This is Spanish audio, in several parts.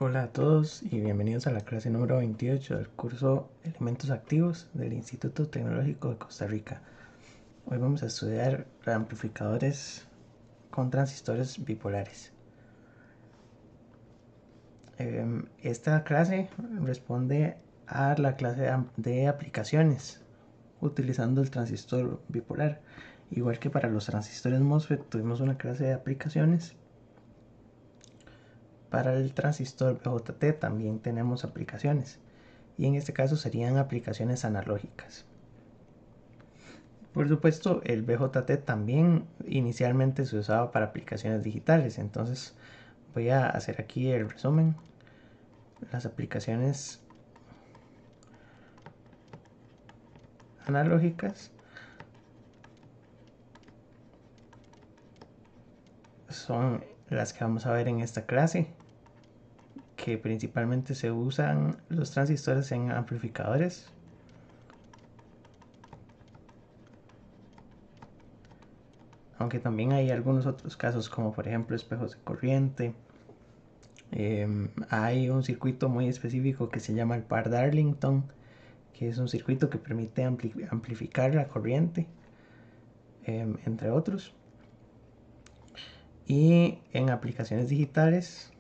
Hola a todos y bienvenidos a la clase número 28 del curso Elementos Activos del Instituto Tecnológico de Costa Rica. Hoy vamos a estudiar amplificadores con transistores bipolares. Esta clase responde a la clase de aplicaciones utilizando el transistor bipolar. Igual que para los transistores MOSFET tuvimos una clase de aplicaciones. Para el transistor BJT también tenemos aplicaciones, y en este caso serían aplicaciones analógicas. Por supuesto, el BJT también inicialmente se usaba para aplicaciones digitales, entonces voy a hacer aquí el resumen. Las aplicaciones analógicas son las que vamos a ver en esta clase, que principalmente se usan los transistores en amplificadores, aunque también hay algunos otros casos como por ejemplo espejos de corriente. Hay un circuito muy específico que se llama el par Darlington, que es un circuito que permite amplificar la corriente, entre otros. Y en aplicaciones digitales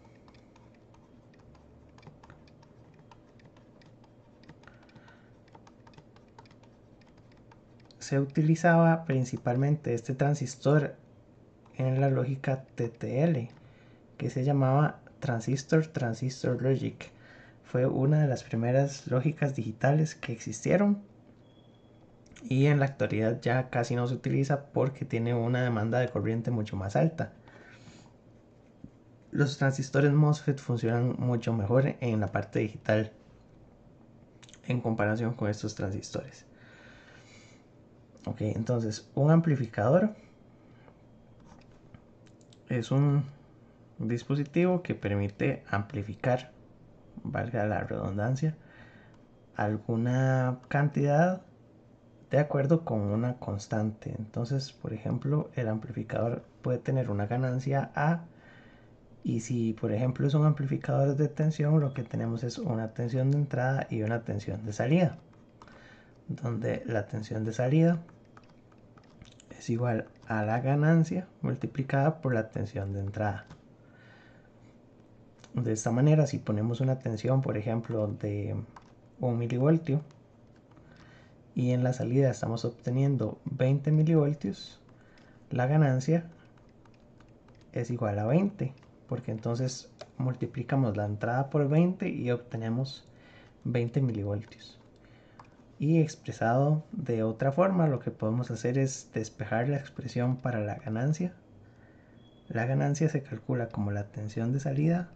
se utilizaba principalmente este transistor en la lógica TTL, que se llamaba Transistor Logic. Fue una de las primeras lógicas digitales que existieron, y en la actualidad ya casi no se utiliza porque tiene una demanda de corriente mucho más alta. Los transistores MOSFET funcionan mucho mejor en la parte digital en comparación con estos transistores. Ok, entonces un amplificador es un dispositivo que permite amplificar, valga la redundancia, alguna cantidad de acuerdo con una constante. Entonces, por ejemplo, el amplificador puede tener una ganancia A, y si por ejemplo es un amplificador de tensión, lo que tenemos es una tensión de entrada y una tensión de salida, donde la tensión de salida es igual a la ganancia multiplicada por la tensión de entrada. De esta manera, si ponemos una tensión, por ejemplo, de 1 milivoltio y en la salida estamos obteniendo 20 milivoltios, la ganancia es igual a 20, porque entonces multiplicamos la entrada por 20 y obtenemos 20 milivoltios. Y expresado de otra forma, lo que podemos hacer es despejar la expresión para la ganancia. La ganancia se calcula como la tensión de salida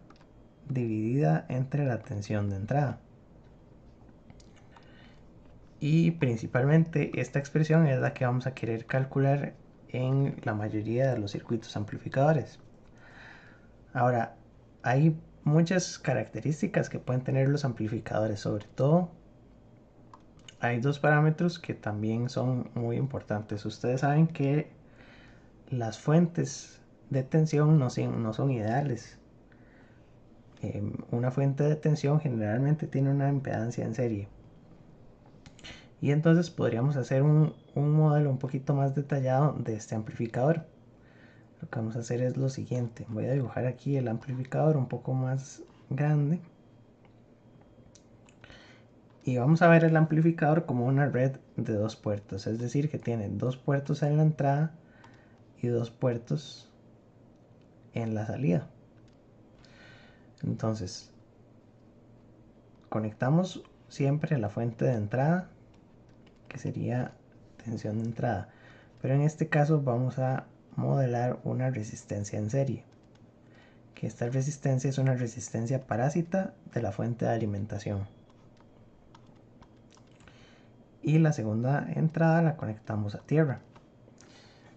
dividida entre la tensión de entrada. Y principalmente esta expresión es la que vamos a querer calcular en la mayoría de los circuitos amplificadores. Ahora, hay muchas características que pueden tener los amplificadores. Sobre todo, hay dos parámetros que también son muy importantes. Ustedes saben que las fuentes de tensión no son ideales. Una fuente de tensión generalmente tiene una impedancia en serie. Y entonces podríamos hacer un modelo un poquito más detallado de este amplificador. Lo que vamos a hacer es lo siguiente. Voy a dibujar aquí el amplificador un poco más grande. Y vamos a ver el amplificador como una red de dos puertos. Es decir, que tiene dos puertos en la entrada y dos puertos en la salida. Entonces, conectamos siempre la fuente de entrada, que sería tensión de entrada. Pero en este caso vamos a modelar una resistencia en serie, que esta resistencia es una resistencia parásita de la fuente de alimentación. Y la segunda entrada la conectamos a tierra.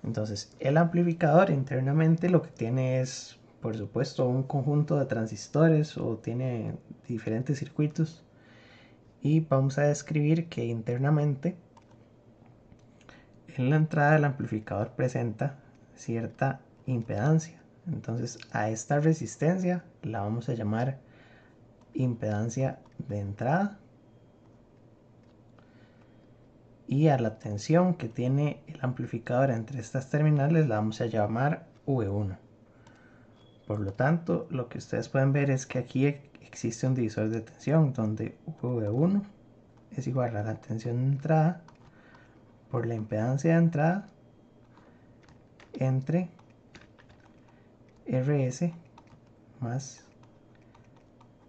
Entonces el amplificador internamente lo que tiene es, por supuesto, un conjunto de transistores, o tiene diferentes circuitos, y vamos a describir que internamente en la entrada del amplificador presenta cierta impedancia. Entonces a esta resistencia la vamos a llamar impedancia de entrada, y a la tensión que tiene el amplificador entre estas terminales la vamos a llamar V1. Por lo tanto, lo que ustedes pueden ver es que aquí existe un divisor de tensión donde V1 es igual a la tensión de entrada por la impedancia de entrada entre RS más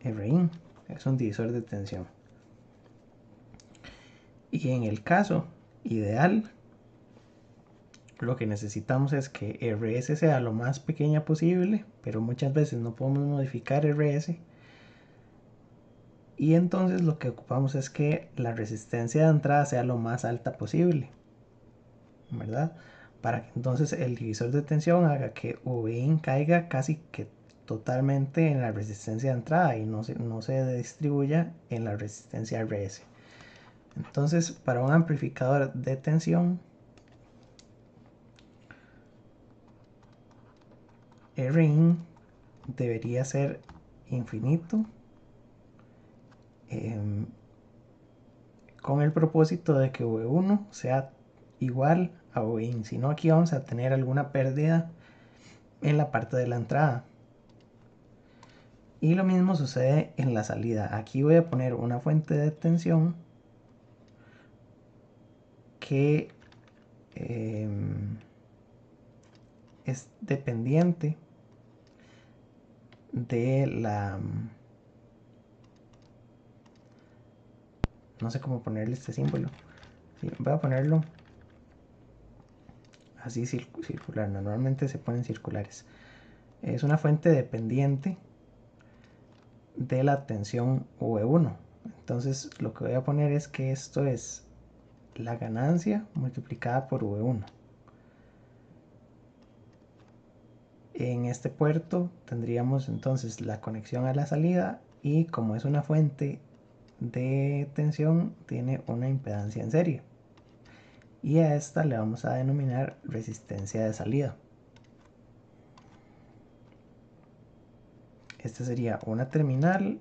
Rin. Es un divisor de tensión. Y en el caso ideal, lo que necesitamos es que RS sea lo más pequeña posible, pero muchas veces no podemos modificar RS. Y entonces lo que ocupamos es que la resistencia de entrada sea lo más alta posible, ¿verdad? Para que entonces el divisor de tensión haga que Vin caiga casi que totalmente en la resistencia de entrada y no se distribuya en la resistencia RS. Entonces, para un amplificador de tensión, Rin debería ser infinito, con el propósito de que V1 sea igual a Vin. Si no, aquí vamos a tener alguna pérdida en la parte de la entrada. Y lo mismo sucede en la salida. Aquí voy a poner una fuente de tensión que es dependiente de la... No sé cómo ponerle este símbolo. Sí, voy a ponerlo así circular. Normalmente se ponen circulares. Es una fuente dependiente de la tensión V1. Entonces lo que voy a poner es que esto es la ganancia multiplicada por V1. En este puerto tendríamos entonces la conexión a la salida, y como es una fuente de tensión, tiene una impedancia en serie, y a esta le vamos a denominar resistencia de salida. Esta sería una terminal,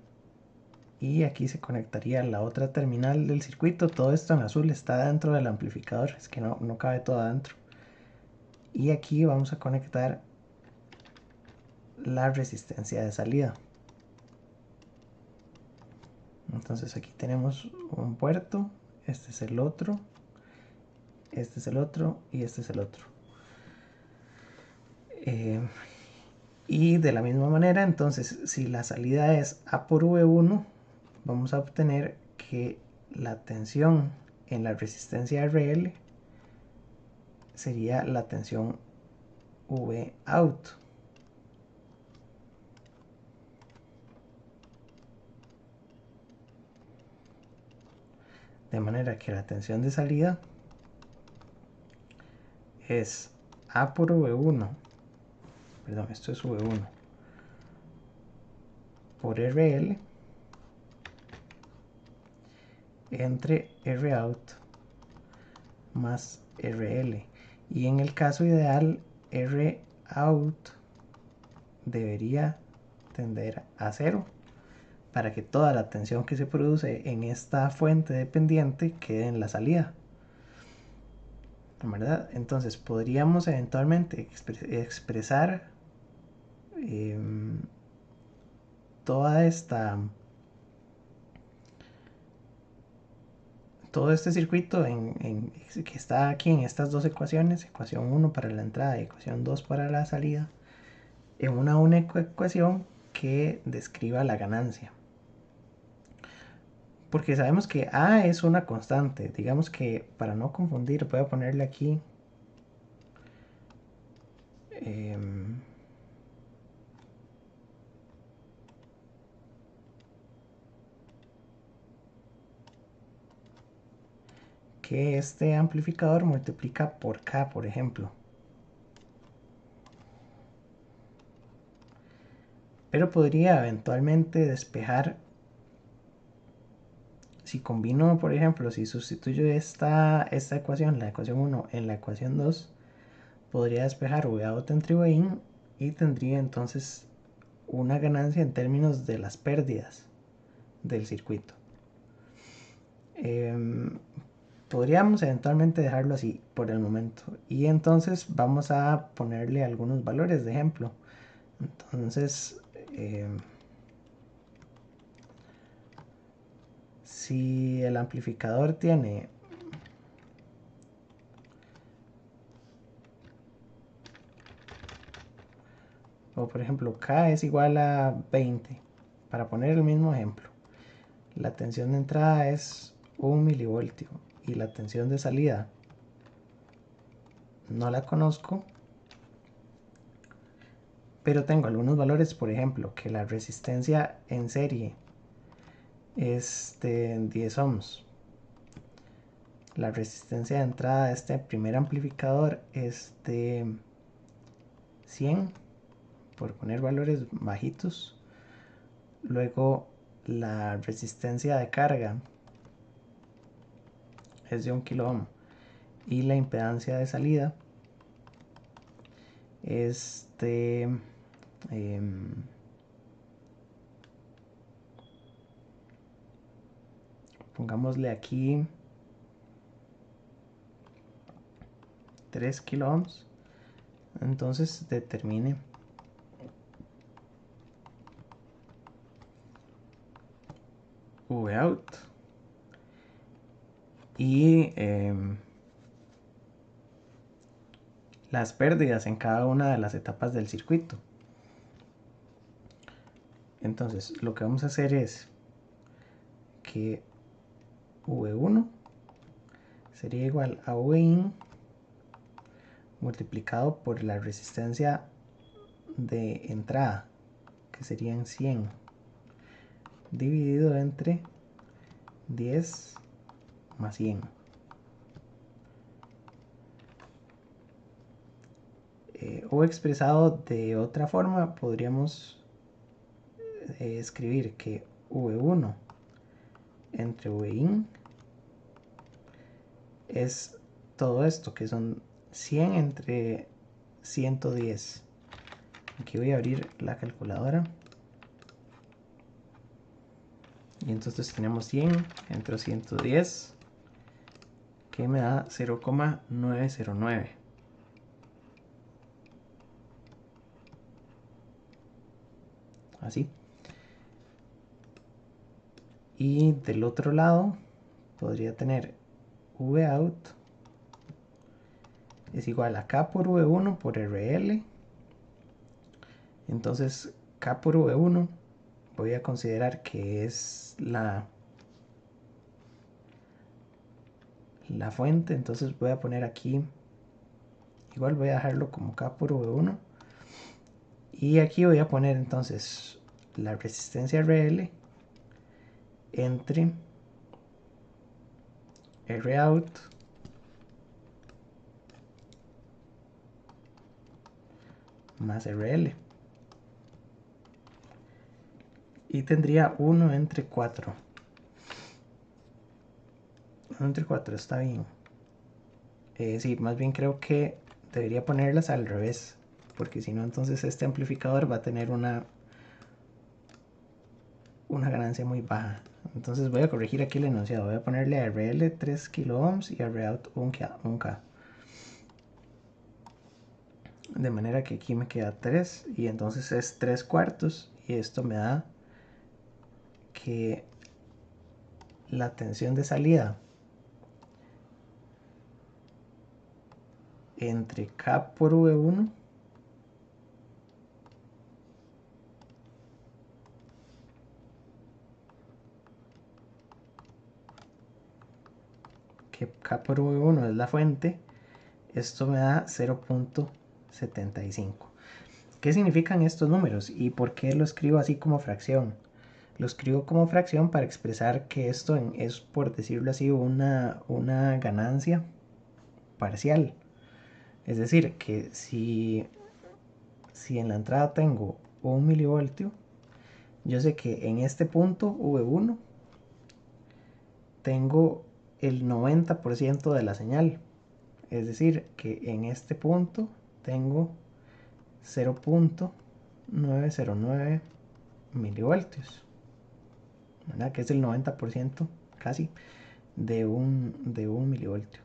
y aquí se conectaría la otra terminal del circuito. Todo esto en azul está dentro del amplificador, es que no cabe todo adentro. Y aquí vamos a conectar la resistencia de salida. Entonces aquí tenemos un puerto, este es el otro, este es el otro y este es el otro. Y de la misma manera, entonces, si la salida es A por V1, vamos a obtener que la tensión en la resistencia RL sería la tensión V out. De manera que la tensión de salida es A por V1, perdón, esto es V1 por RL entre Rout más RL. Y en el caso ideal, Rout debería tender a 0 para que toda la tensión que se produce en esta fuente dependiente quede en la salida, ¿verdad? Entonces podríamos eventualmente expresar toda esta todo este circuito que está aquí en estas dos ecuaciones, ecuación 1 para la entrada y ecuación 2 para la salida, en una única ecuación que describa la ganancia. Porque sabemos que A es una constante. Digamos que para no confundir voy a ponerle aquí que este amplificador multiplica por K, por ejemplo. Pero podría eventualmente despejar, si combino, por ejemplo, si sustituyo esta ecuación, la ecuación 1, en la ecuación 2, podría despejar V out entre V in, y tendría entonces una ganancia en términos de las pérdidas. del circuito. Podríamos eventualmente dejarlo así por el momento, y entonces vamos a ponerle algunos valores de ejemplo. Entonces si el amplificador tiene o por ejemplo K es igual a 20, para poner el mismo ejemplo, la tensión de entrada es 1 milivoltio y la tensión de salida no la conozco, pero tengo algunos valores, por ejemplo, que la resistencia en serie es de 10 ohms, la resistencia de entrada de este primer amplificador es de 100, por poner valores bajitos. Luego la resistencia de carga es de 1 kilo ohm y la impedancia de salida es de pongámosle aquí 3 kilo ohms. Entonces determine Vout y las pérdidas en cada una de las etapas del circuito. Entonces lo que vamos a hacer es que V1 sería igual a Vin multiplicado por la resistencia de entrada, que serían 100, dividido entre 10 más 100. O expresado de otra forma, podríamos escribir que V1 entre Vin es todo esto, que son 100 entre 110. Aquí voy a abrir la calculadora. Y entonces tenemos 100 entre 110, que me da 0,909. Así. Y del otro lado podría tener Vout es igual a K por V1 por RL. Entonces K por V1 voy a considerar que es la fuente. Entonces voy a poner aquí, igual voy a dejarlo como K por V1. Y aquí voy a poner entonces la resistencia RL entre Rout más RL. Y tendría 1 entre 4. 1 entre 4 está bien. Sí, más bien creo que debería ponerlas al revés, porque si no entonces este amplificador va a tener una ganancia muy baja. Entonces voy a corregir aquí el enunciado. Voy a ponerle a RL 3 kilo ohms y a Rout 1K. De manera que aquí me queda 3 y entonces es 3 cuartos, y esto me da que la tensión de salida entre K por V1 que K por V1 es la fuente, esto me da 0.75. ¿Qué significan estos números y por qué lo escribo así como fracción? Lo escribo como fracción para expresar que esto es, por decirlo así, una ganancia parcial. Es decir, que si en la entrada tengo 1 milivoltio, yo sé que en este punto V1 tengo el 90% de la señal. Es decir, que en este punto tengo 0.909 milivoltios. ¿verdad? Que es el 90% casi de un milivoltio.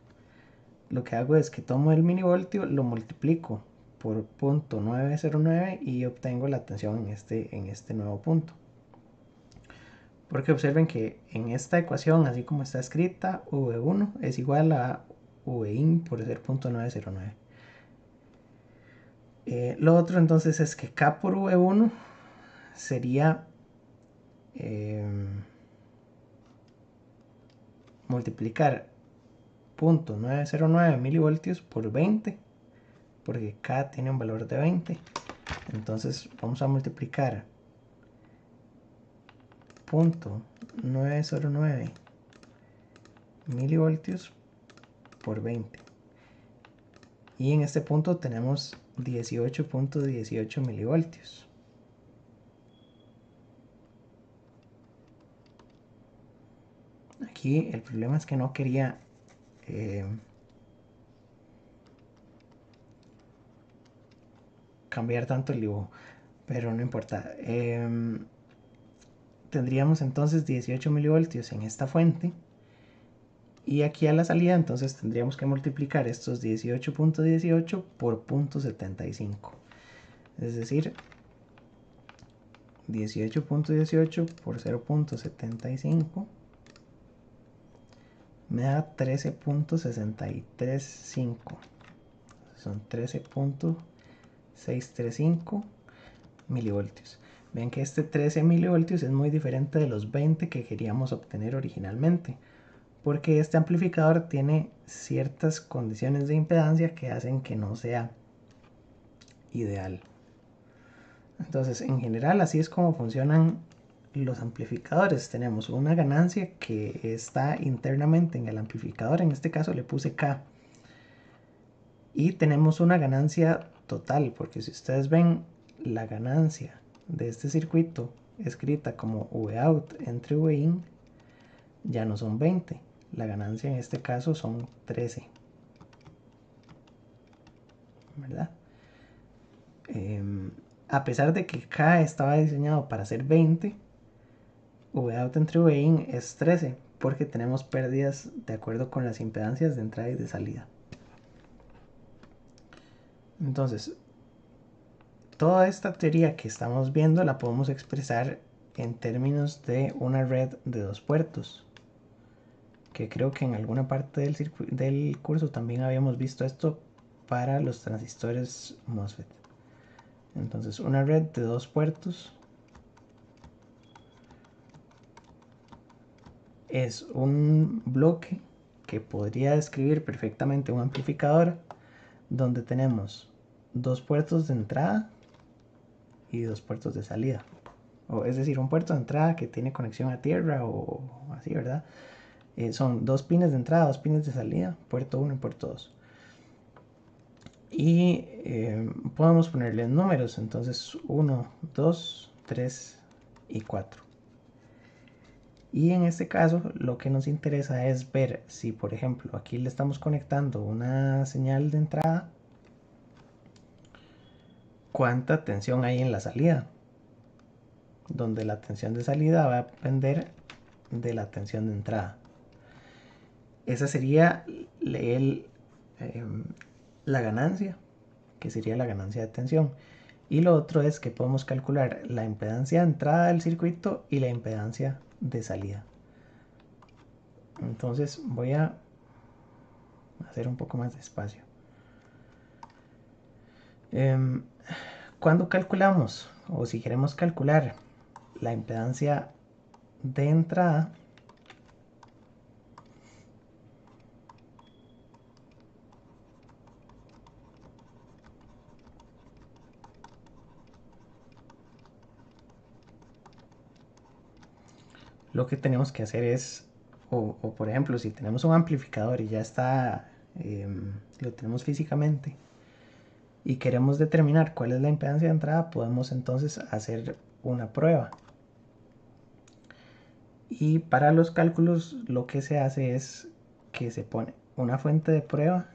Lo que hago es que tomo el milivoltio, lo multiplico por 0.909 y obtengo la tensión en este nuevo punto. Porque observen que en esta ecuación, así como está escrita, V1 es igual a Vin por ser 0.909. Lo otro entonces es que K por V1 sería multiplicar 0.909 milivoltios por 20, porque K tiene un valor de 20. Entonces vamos a multiplicar 0.909 milivoltios por 20. Y en este punto tenemos 18.18 milivoltios. Aquí el problema es que no quería cambiar tanto el dibujo, pero no importa. Tendríamos entonces 18 milivoltios en esta fuente, y aquí a la salida entonces tendríamos que multiplicar estos 18.18 por 0.75, es decir, 18.18 por 0.75 me da 13.635, son 13.635 milivoltios. Ven que este 13 milivoltios es muy diferente de los 20 que queríamos obtener originalmente, porque este amplificador tiene ciertas condiciones de impedancia que hacen que no sea ideal. Entonces, en general, así es como funcionan los amplificadores. Tenemos una ganancia que está internamente en el amplificador, en este caso le puse K, y tenemos una ganancia total, porque si ustedes ven la ganancia de este circuito escrita como Vout entre Vin, ya no son 20, la ganancia en este caso son 13, ¿verdad? A pesar de que K estaba diseñado para ser 20, Vout entre Vin es 13, porque tenemos pérdidas de acuerdo con las impedancias de entrada y de salida. Entonces, toda esta teoría que estamos viendo la podemos expresar en términos de una red de dos puertos, que creo que en alguna parte del curso también habíamos visto esto para los transistores MOSFET. Entonces, una red de dos puertos es un bloque que podría describir perfectamente un amplificador, donde tenemos dos puertos de entrada y dos puertos de salida, o es decir, un puerto de entrada que tiene conexión a tierra o así, ¿verdad? Son dos pines de entrada, dos pines de salida, puerto 1 y puerto 2. Y podemos ponerle números, entonces 1, 2, 3 y 4. Y en este caso lo que nos interesa es ver si, por ejemplo, aquí le estamos conectando una señal de entrada, cuánta tensión hay en la salida, donde la tensión de salida va a depender de la tensión de entrada. Esa sería la ganancia, que sería la ganancia de tensión. Y lo otro es que podemos calcular la impedancia de entrada del circuito y la impedancia de salida. Entonces voy a hacer un poco más despacio. Cuando calculamos, o si queremos calcular la impedancia de entrada, lo que tenemos que hacer es, o por ejemplo, si tenemos un amplificador y ya está, lo tenemos físicamente, y queremos determinar cuál es la impedancia de entrada, podemos entonces hacer una prueba. Y para los cálculos lo que se hace es que se pone una fuente de prueba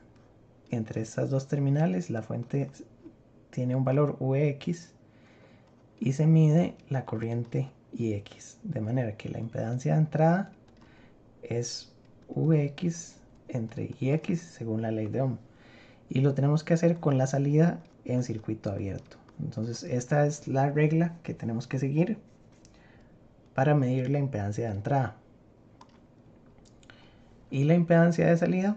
entre estas dos terminales. La fuente tiene un valor Vx y se mide la corriente y X, de manera que la impedancia de entrada es Vx entre Ix según la ley de Ohm, y lo tenemos que hacer con la salida en circuito abierto. Entonces esta es la regla que tenemos que seguir para medir la impedancia de entrada. Y la impedancia de salida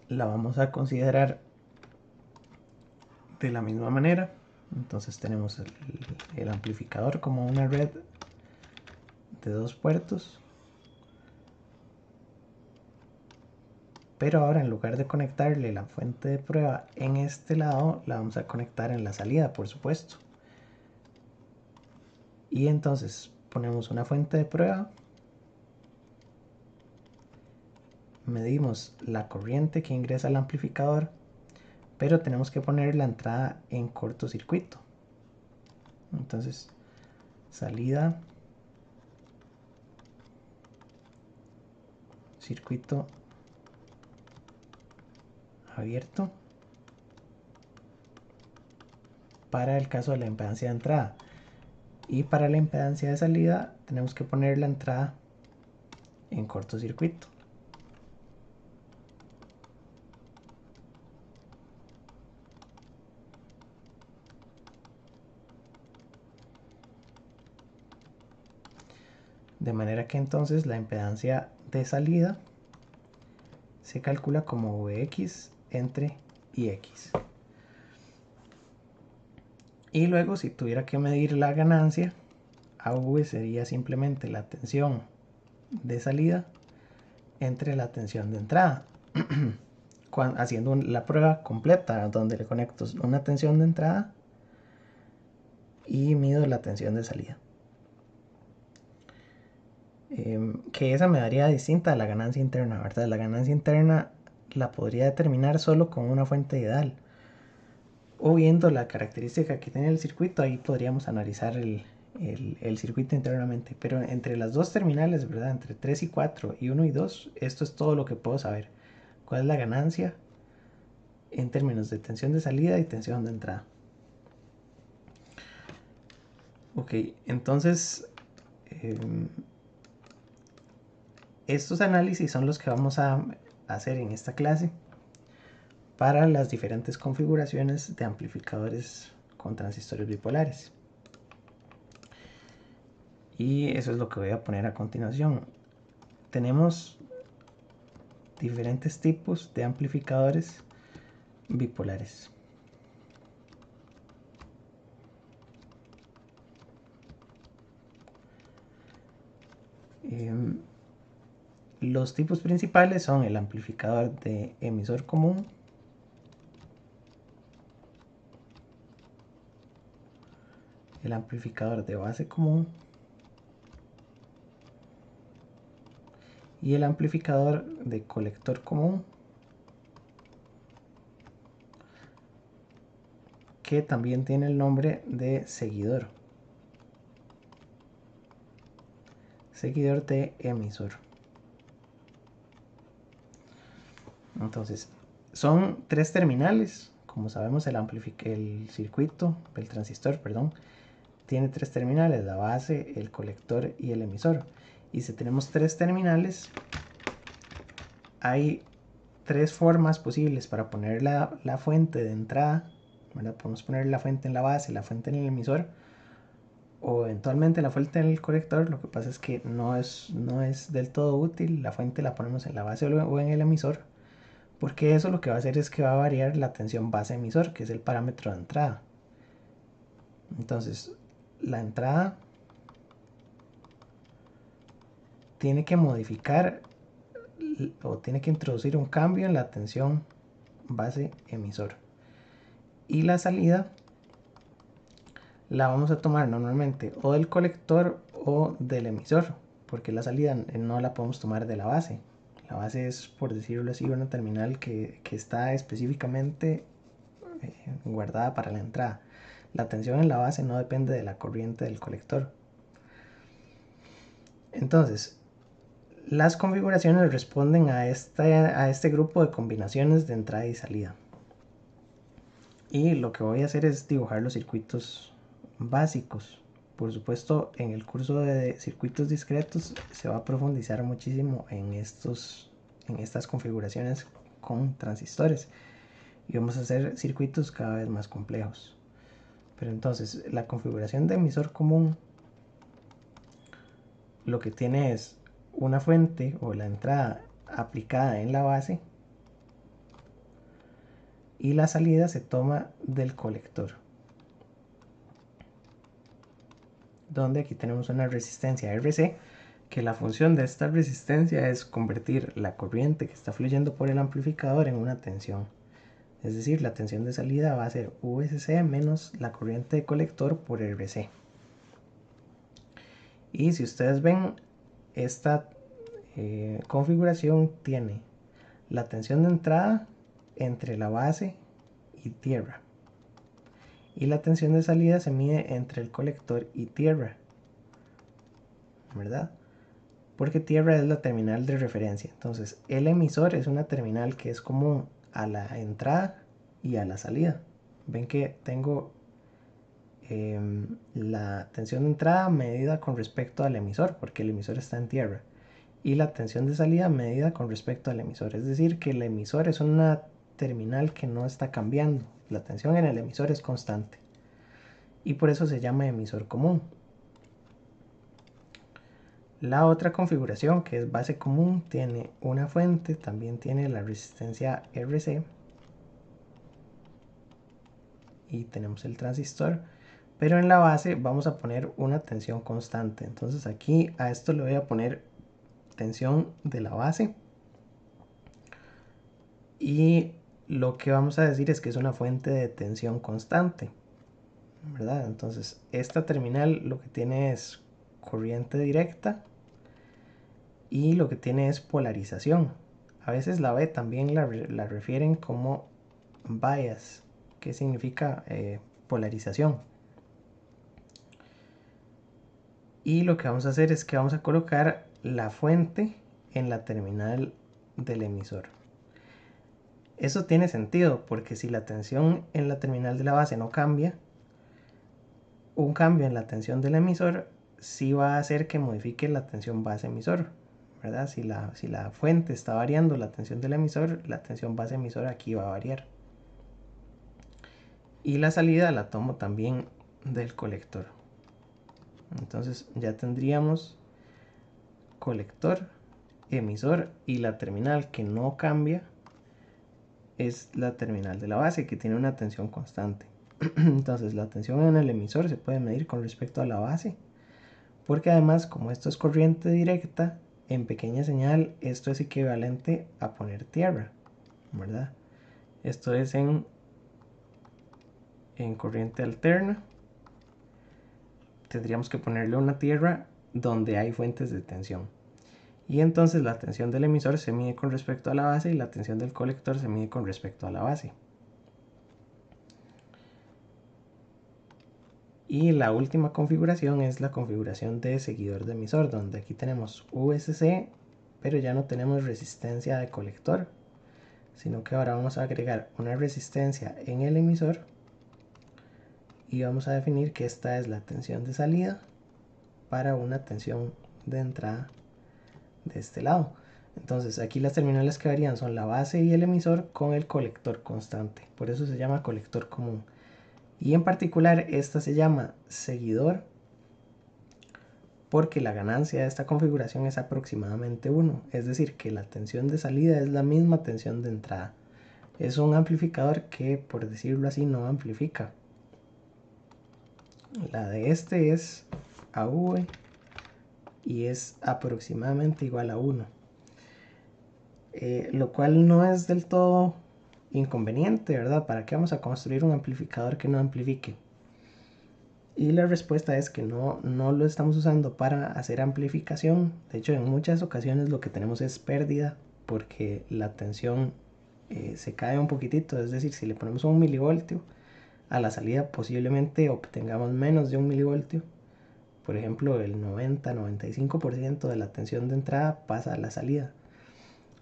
la vamos a considerar de la misma manera. Entonces tenemos el amplificador como una red de 2 puertos, pero ahora en lugar de conectarle la fuente de prueba en este lado, la vamos a conectar en la salida, por supuesto. Y entonces ponemos una fuente de prueba, medimos la corriente que ingresa al amplificador, pero tenemos que poner la entrada en cortocircuito. Entonces, salida, circuito abierto para el caso de la impedancia de entrada. Y para la impedancia de salida tenemos que poner la entrada en cortocircuito. De manera que entonces la impedancia de salida se calcula como Vx entre Ix. Y luego, si tuviera que medir la ganancia, AV sería simplemente la tensión de salida entre la tensión de entrada. Haciendo la prueba completa, donde le conecto una tensión de entrada y mido la tensión de salida. Que esa me daría distinta a la ganancia interna, ¿verdad? La ganancia interna la podría determinar solo con una fuente ideal, o viendo la característica que tiene el circuito. Ahí podríamos analizar el circuito internamente, pero entre las dos terminales, ¿verdad? Entre 3 y 4 y 1 y 2, esto es todo lo que puedo saber. ¿Cuál es la ganancia en términos de tensión de salida y tensión de entrada? Ok, entonces estos análisis son los que vamos a hacer en esta clase para las diferentes configuraciones de amplificadores con transistores bipolares. Y eso es lo que voy a poner a continuación. Tenemos diferentes tipos de amplificadores bipolares. Los tipos principales son el amplificador de emisor común, el amplificador de base común y el amplificador de colector común, que también tiene el nombre de seguidor de emisor. Entonces, son 3 terminales. Como sabemos, el circuito, el transistor, perdón, tiene 3 terminales: la base, el colector y el emisor. Y si tenemos 3 terminales, hay 3 formas posibles para poner la fuente de entrada, ¿verdad? Podemos poner la fuente en la base, la fuente en el emisor, o eventualmente la fuente en el colector. Lo que pasa es que no es del todo útil. La fuente la ponemos en la base o en el emisor, porque eso lo que va a hacer es que va a variar la tensión base emisor, que es el parámetro de entrada. Entonces, la entrada tiene que modificar o tiene que introducir un cambio en la tensión base emisor. Y la salida la vamos a tomar normalmente o del colector o del emisor, porque la salida no la podemos tomar de la base. La base es, por decirlo así, una terminal que está específicamente guardada para la entrada. La tensión en la base no depende de la corriente del colector. Entonces, Las configuraciones responden a este grupo de combinaciones de entrada y salida. Y lo que voy a hacer es dibujar los circuitos básicos. Por supuesto, en el curso de circuitos discretos se va a profundizar muchísimo en estas configuraciones con transistores. Y vamos a hacer circuitos cada vez más complejos. Pero entonces, la configuración de emisor común lo que tiene es una fuente o la entrada aplicada en la base y la salida se toma del colector, donde aquí tenemos una resistencia RC, que la función de esta resistencia es convertir la corriente que está fluyendo por el amplificador en una tensión. Es decir, la tensión de salida va a ser VSC menos la corriente de colector por RC. Y si ustedes ven, esta configuración tiene la tensión de entrada entre la base y tierra. Y la tensión de salida se mide entre el colector y tierra, ¿verdad? Porque tierra es la terminal de referencia. Entonces, el emisor es una terminal que es común a la entrada y a la salida. Ven que tengo la tensión de entrada medida con respecto al emisor, porque el emisor está en tierra. Y la tensión de salida medida con respecto al emisor. Es decir, que el emisor es una terminal que no está cambiando. La tensión en el emisor es constante. Y por eso se llama emisor común. La otra configuración, que es base común, tiene una fuente, también tiene la resistencia RC. Y tenemos el transistor. Pero en la base vamos a poner una tensión constante. Entonces aquí a esto le voy a poner tensión de la base. Y lo que vamos a decir es que es una fuente de tensión constante, ¿verdad? Entonces esta terminal lo que tiene es corriente directa y lo que tiene es polarización. A veces la B también la refieren como bias, que significa polarización. Y lo que vamos a hacer es que vamos a colocar la fuente en la terminal del emisor. Eso tiene sentido porque si la tensión en la terminal de la base no cambia, un cambio en la tensión del emisor sí va a hacer que modifique la tensión base emisor, ¿verdad? Si la fuente está variando la tensión del emisor, la tensión base emisor aquí va a variar. Y la salida la tomo también del colector. Entonces ya tendríamos colector, emisor y la terminal que no cambia es la terminal de la base que tiene una tensión constante. Entonces la tensión en el emisor se puede medir con respecto a la base, porque además como esto es corriente directa, en pequeña señal esto es equivalente a poner tierra, ¿verdad? Esto es en corriente alterna. Tendríamos que ponerle una tierra donde hay fuentes de tensión. Y entonces la tensión del emisor se mide con respecto a la base y la tensión del colector se mide con respecto a la base. Y la última configuración es la configuración de seguidor de emisor, donde aquí tenemos VSC, pero ya no tenemos resistencia de colector, sino que ahora vamos a agregar una resistencia en el emisor y vamos a definir que esta es la tensión de salida para una tensión de entrada de este lado. Entonces aquí las terminales que varían son la base y el emisor con el colector constante, por eso se llama colector común. Y en particular esta se llama seguidor porque la ganancia de esta configuración es aproximadamente 1, es decir que la tensión de salida es la misma tensión de entrada. Es un amplificador que, por decirlo así, no amplifica. La de este es AV y es aproximadamente igual a 1, lo cual no es del todo inconveniente, ¿verdad? ¿Para qué vamos a construir un amplificador que no amplifique? Y la respuesta es que no lo estamos usando para hacer amplificación. De hecho, en muchas ocasiones lo que tenemos es pérdida porque la tensión se cae un poquitito. Es decir, si le ponemos 1 milivoltio a la salida, posiblemente obtengamos menos de 1 milivoltio, Por ejemplo, el 90-95% de la tensión de entrada pasa a la salida.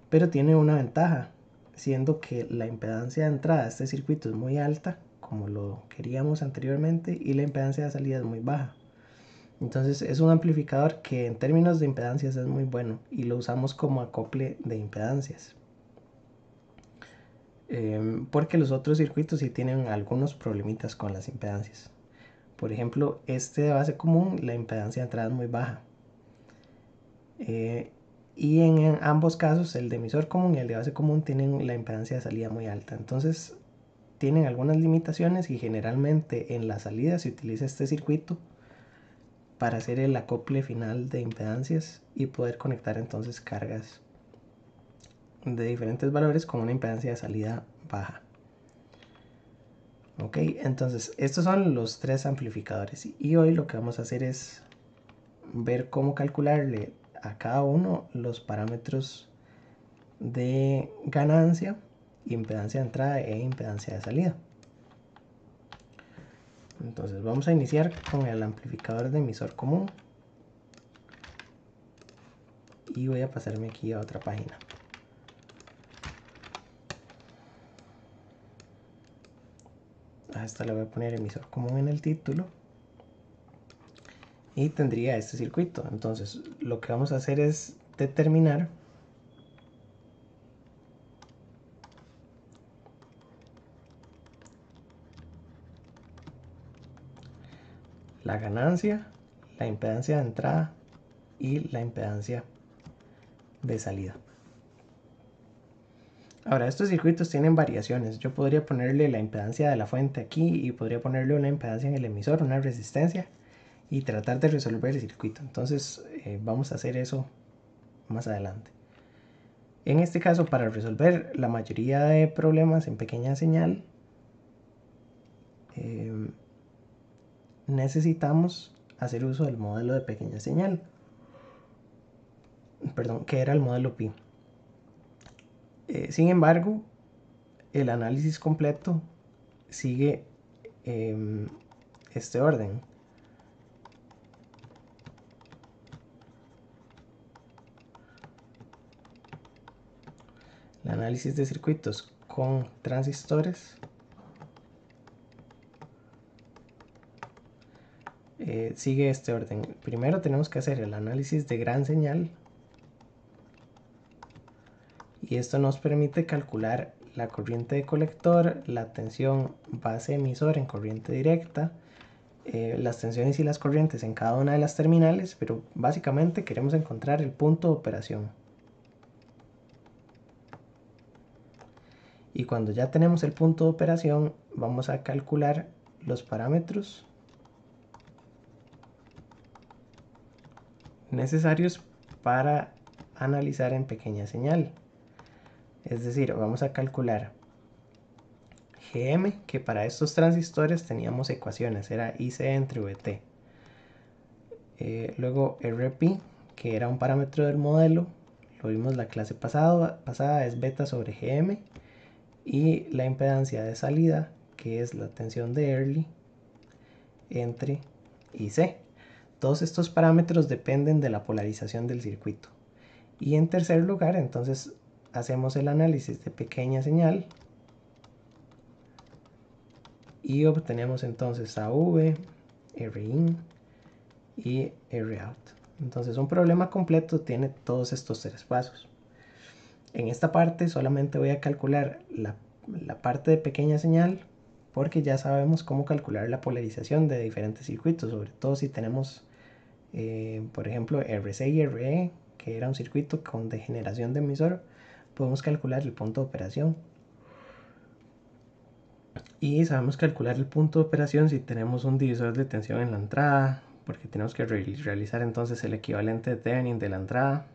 Pero tiene una ventaja, siendo que la impedancia de entrada de este circuito es muy alta, como lo queríamos anteriormente, y la impedancia de salida es muy baja. Entonces es un amplificador que en términos de impedancias es muy bueno y lo usamos como acople de impedancias. Porque los otros circuitos sí tienen algunos problemitas con las impedancias. Por ejemplo, este de base común, la impedancia de entrada es muy baja. Y en ambos casos, el de emisor común y el de base común tienen la impedancia de salida muy alta. Entonces tienen algunas limitaciones y generalmente en la salida se utiliza este circuito para hacer el acople final de impedancias y poder conectar entonces cargas de diferentes valores con una impedancia de salida baja. Ok, entonces estos son los tres amplificadores y hoy lo que vamos a hacer es ver cómo calcularle a cada uno los parámetros de ganancia, impedancia de entrada e impedancia de salida. Entonces vamos a iniciar con el amplificador de emisor común y voy a pasarme aquí a otra página. A esta le voy a poner emisor común en el título y tendría este circuito. Entonces lo que vamos a hacer es determinar la ganancia, la impedancia de entrada y la impedancia de salida. Ahora, estos circuitos tienen variaciones. Yo podría ponerle la impedancia de la fuente aquí y podría ponerle una impedancia en el emisor, una resistencia, y tratar de resolver el circuito. Entonces vamos a hacer eso más adelante. En este caso, para resolver la mayoría de problemas en pequeña señal, necesitamos hacer uso del modelo de pequeña señal, perdón, que era el modelo Pi. Sin embargo, el análisis completo sigue este orden. El análisis de circuitos con transistores sigue este orden. Primero tenemos que hacer el análisis de gran señal y esto nos permite calcular la corriente de colector, la tensión base emisor en corriente directa, las tensiones y las corrientes en cada una de las terminales, pero básicamente queremos encontrar el punto de operación. Y cuando ya tenemos el punto de operación, vamos a calcular los parámetros necesarios para analizar en pequeña señal. Es decir, vamos a calcular GM, que para estos transistores teníamos ecuaciones, era IC entre VT. Luego RP, que era un parámetro del modelo, lo vimos la clase pasada, es beta sobre GM. Y la impedancia de salida, que es la tensión de Early entre IC. Todos estos parámetros dependen de la polarización del circuito. Y en tercer lugar, entonces hacemos el análisis de pequeña señal y obtenemos entonces AV, RIN y ROUT. Entonces un problema completo tiene todos estos tres pasos. En esta parte solamente voy a calcular la parte de pequeña señal porque ya sabemos cómo calcular la polarización de diferentes circuitos, sobre todo si tenemos por ejemplo RC y RE, que era un circuito con degeneración de emisor, podemos calcular el punto de operación. Y sabemos calcular el punto de operación si tenemos un divisor de tensión en la entrada, porque tenemos que realizar entonces el equivalente de Thevenin de la entrada,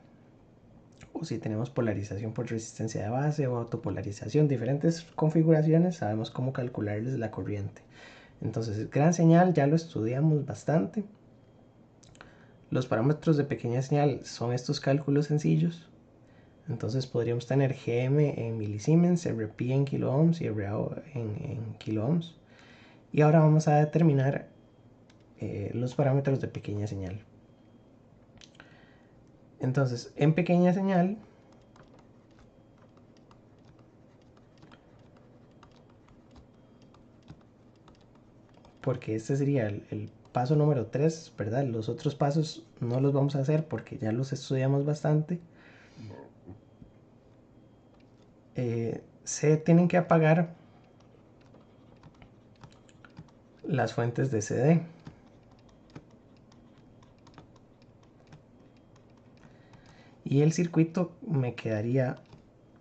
o si tenemos polarización por resistencia de base o autopolarización, diferentes configuraciones, sabemos cómo calcularles la corriente. Entonces, gran señal ya lo estudiamos bastante. Los parámetros de pequeña señal son estos cálculos sencillos. Entonces podríamos tener GM en milisiemens, RP en kilo ohms y RAO en kilo ohms. Y ahora vamos a determinar los parámetros de pequeña señal. Entonces, en pequeña señal, porque este sería el paso número 3, ¿verdad? Los otros pasos no los vamos a hacer porque ya los estudiamos bastante. Se tienen que apagar las fuentes de CD. Y el circuito me quedaría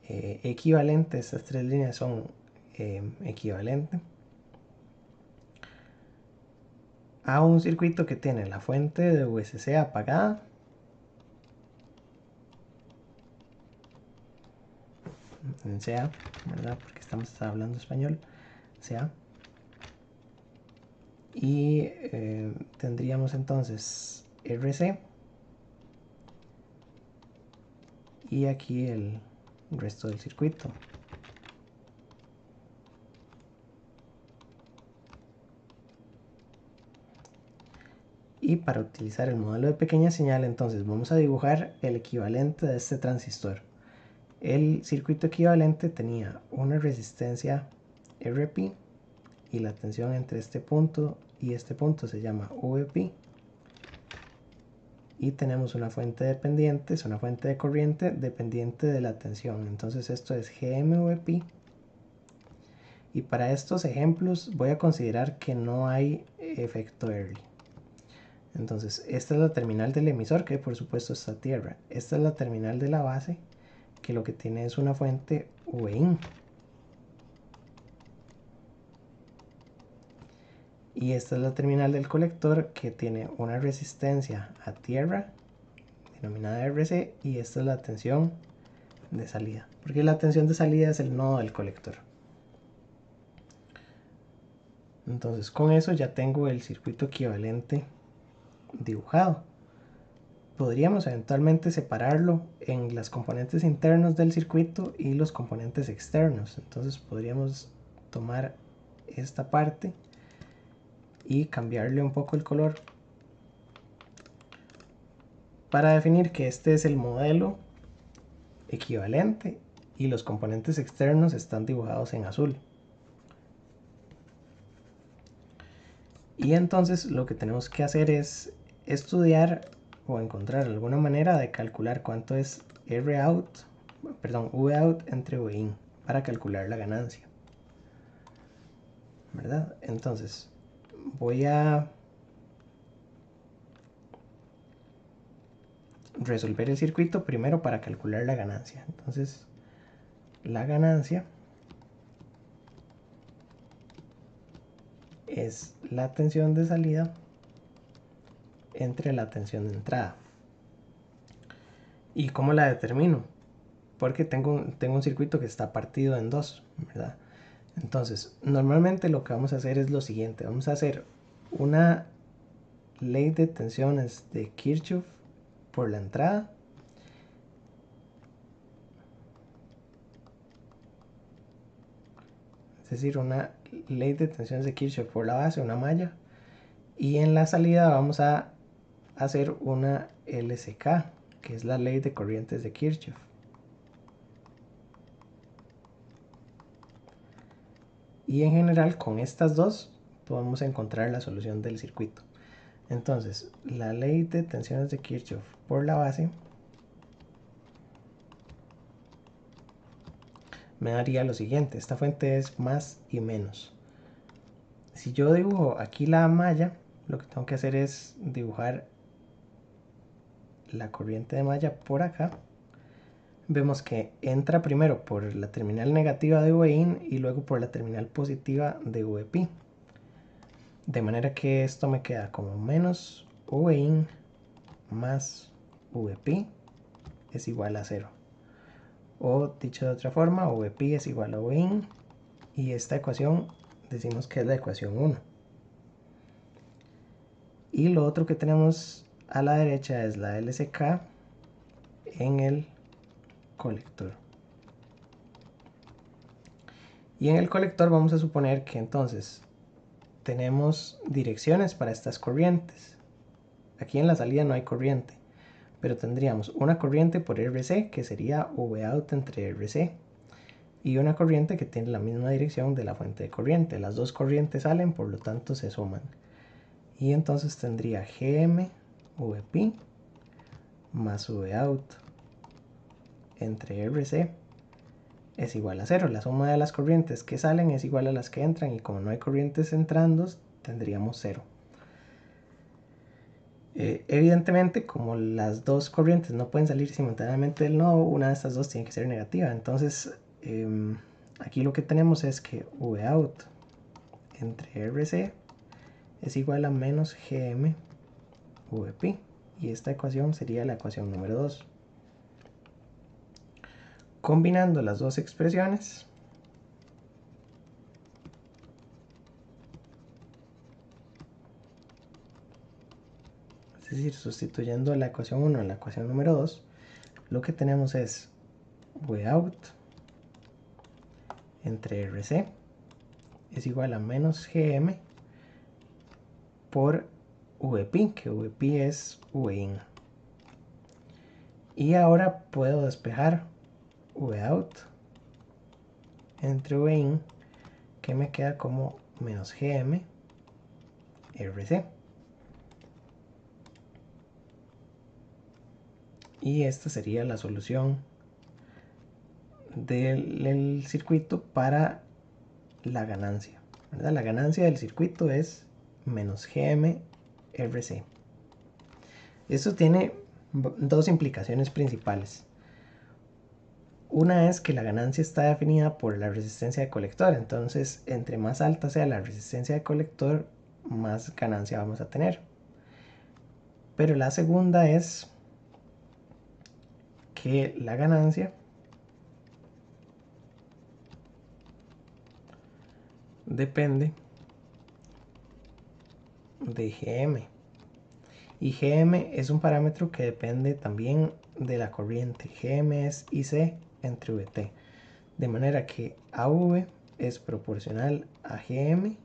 equivalente, estas tres líneas son equivalentes a un circuito que tiene la fuente de VCC apagada, en CA, ¿verdad? Porque estamos hablando español, CA. Y tendríamos entonces RC y aquí el resto del circuito. Y para utilizar el modelo de pequeña señal, entonces vamos a dibujar el equivalente de este transistor. El circuito equivalente tenía una resistencia RP y la tensión entre este punto y este punto se llama VP. Y tenemos una fuente dependiente, es una fuente de corriente dependiente de la tensión. Entonces esto es GMVP. Y para estos ejemplos voy a considerar que no hay efecto Early. Entonces esta es la terminal del emisor, que por supuesto está a tierra. Esta es la terminal de la base, que lo que tiene es una fuente Vin. Y esta es la terminal del colector, que tiene una resistencia a tierra denominada RC, y esta es la tensión de salida, porque la tensión de salida es el nodo del colector. Entonces con eso ya tengo el circuito equivalente dibujado. Podríamos eventualmente separarlo en las componentes internos del circuito y los componentes externos. Entonces podríamos tomar esta parte y cambiarle un poco el color para definir que este es el modelo equivalente y los componentes externos están dibujados en azul. Y entonces lo que tenemos que hacer es estudiar o encontrar alguna manera de calcular cuánto es Vout entre Vin para calcular la ganancia, ¿verdad? Entonces voy a resolver el circuito primero para calcular la ganancia. Entonces la ganancia es la tensión de salida entre la tensión de entrada. ¿Y cómo la determino? Porque tengo un circuito que está partido en dos, ¿verdad? Entonces, normalmente lo que vamos a hacer es lo siguiente. Vamos a hacer una ley de tensiones de Kirchhoff por la entrada. Es decir, una ley de tensiones de Kirchhoff por la base, una malla. Y en la salida vamos a hacer una LCK, que es la ley de corrientes de Kirchhoff. Y en general con estas dos podemos encontrar la solución del circuito. Entonces, la ley de tensiones de Kirchhoff por la base me daría lo siguiente. Esta fuente es más y menos. Si yo dibujo aquí la malla, lo que tengo que hacer es dibujar la corriente de malla por acá. Vemos que entra primero por la terminal negativa de Vin y luego por la terminal positiva de Vp. De manera que esto me queda como menos Vin más Vp es igual a 0. O dicho de otra forma, Vp es igual a Vin, y esta ecuación decimos que es la ecuación 1. Y lo otro que tenemos a la derecha es la LCK en el colector. Y en el colector vamos a suponer que entonces tenemos direcciones para estas corrientes. Aquí en la salida no hay corriente, pero tendríamos una corriente por RC, que sería Vout entre RC, y una corriente que tiene la misma dirección de la fuente de corriente. Las dos corrientes salen, por lo tanto se suman. Y entonces tendría GM Vp más Vout entre RC es igual a 0. La suma de las corrientes que salen es igual a las que entran, y como no hay corrientes entrando, tendríamos 0. Evidentemente, como las dos corrientes no pueden salir simultáneamente del nodo, una de estas dos tiene que ser negativa. Entonces, aquí lo que tenemos es que Vout entre RC es igual a menos GM Vp, y esta ecuación sería la ecuación número 2. Combinando las dos expresiones, es decir, sustituyendo la ecuación 1 en la ecuación número 2, lo que tenemos es Vout entre RC es igual a menos GM por Vp, que Vp es Vin. Y ahora puedo despejar Vout entre Vin, que me queda como menos GM RC. Y esta sería la solución del circuito para la ganancia, ¿verdad? La ganancia del circuito es menos GM RC. Esto tiene dos implicaciones principales. Una es que la ganancia está definida por la resistencia de colector, entonces entre más alta sea la resistencia de colector, más ganancia vamos a tener. Pero la segunda es que la ganancia depende de GM, y GM es un parámetro que depende también de la corriente. GM es IC entre VT, de manera que AV es proporcional a GM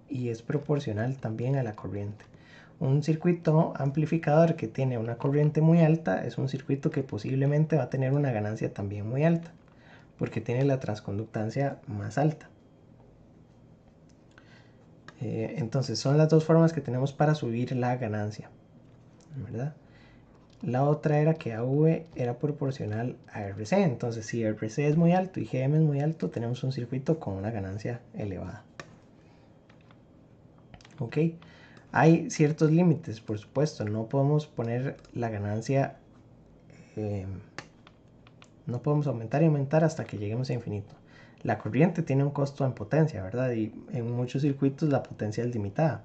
y es proporcional también a la corriente. Un circuito amplificador que tiene una corriente muy alta es un circuito que posiblemente va a tener una ganancia también muy alta, porque tiene la transconductancia más alta. Entonces son las dos formas que tenemos para subir la ganancia, ¿verdad? La otra era que AV era proporcional a RC, entonces si RC es muy alto y GM es muy alto, tenemos un circuito con una ganancia elevada. Ok, hay ciertos límites, por supuesto, no podemos poner la ganancia, no podemos aumentar y aumentar hasta que lleguemos a infinito. La corriente tiene un costo en potencia, ¿verdad? Y en muchos circuitos la potencia es limitada.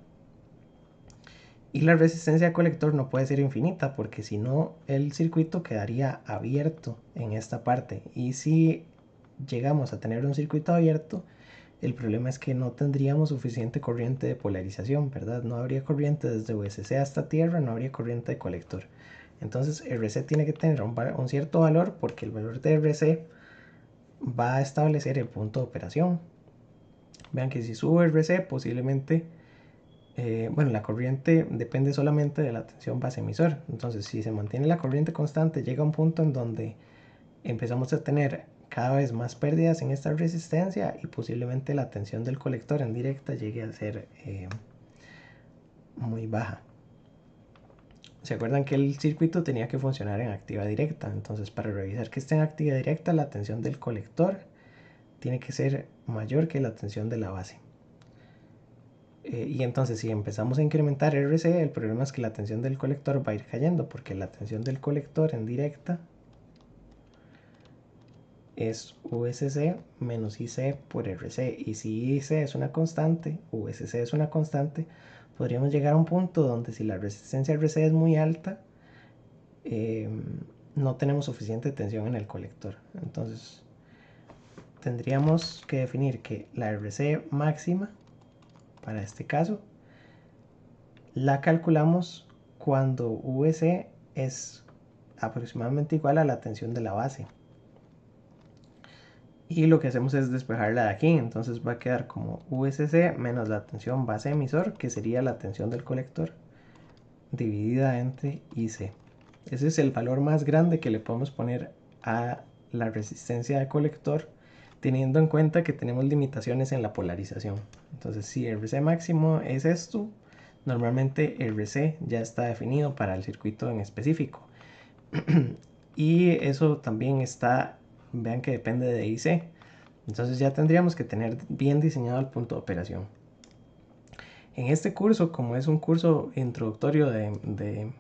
Y la resistencia de colector no puede ser infinita, porque si no el circuito quedaría abierto en esta parte. Y si llegamos a tener un circuito abierto, el problema es que no tendríamos suficiente corriente de polarización, ¿verdad? No habría corriente desde VCC hasta tierra, no habría corriente de colector. Entonces RC tiene que tener un cierto valor, porque el valor de RC va a establecer el punto de operación. Vean que si subo RC, posiblemente, bueno, la corriente depende solamente de la tensión base emisor. Entonces, si se mantiene la corriente constante, llega un punto en donde empezamos a tener cada vez más pérdidas en esta resistencia, y posiblemente la tensión del colector en directa llegue a ser muy baja. ¿Se acuerdan que el circuito tenía que funcionar en activa directa? Entonces, para revisar que esté en activa directa, la tensión del colector tiene que ser mayor que la tensión de la base. Y entonces, si empezamos a incrementar RC, el problema es que la tensión del colector va a ir cayendo, porque la tensión del colector en directa es VCC menos IC por RC, y si IC es una constante, VCC es una constante, podríamos llegar a un punto donde, si la resistencia RC es muy alta, no tenemos suficiente tensión en el colector. Entonces tendríamos que definir que la RC máxima, para este caso, la calculamos cuando VC es aproximadamente igual a la tensión de la base. y lo que hacemos es despejarla de aquí. Entonces va a quedar como VCC menos la tensión base emisor, que sería la tensión del colector, dividida entre IC. Ese es el valor más grande que le podemos poner a la resistencia de colector, teniendo en cuenta que tenemos limitaciones en la polarización. Entonces, si RC máximo es esto, normalmente RC ya está definido para el circuito en específico. Y eso también está, vean que depende de IC. Entonces ya tendríamos que tener bien diseñado el punto de operación. En este curso, como es un curso introductorio de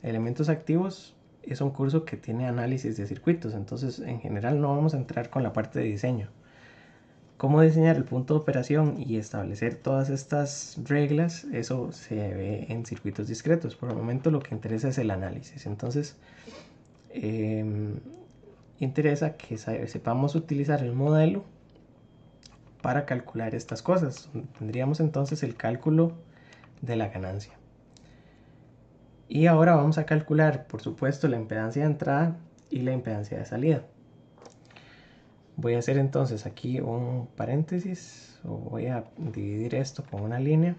elementos activos, es un curso que tiene análisis de circuitos, entonces en general no vamos a entrar con la parte de diseño. Cómo diseñar el punto de operación y establecer todas estas reglas, eso se ve en circuitos discretos. Por el momento lo que interesa es el análisis. Entonces interesa que sepamos utilizar el modelo para calcular estas cosas. Tendríamos entonces el cálculo de la ganancia. Y ahora vamos a calcular, por supuesto, la impedancia de entrada y la impedancia de salida. Voy a hacer entonces aquí un paréntesis, o voy a dividir esto con una línea.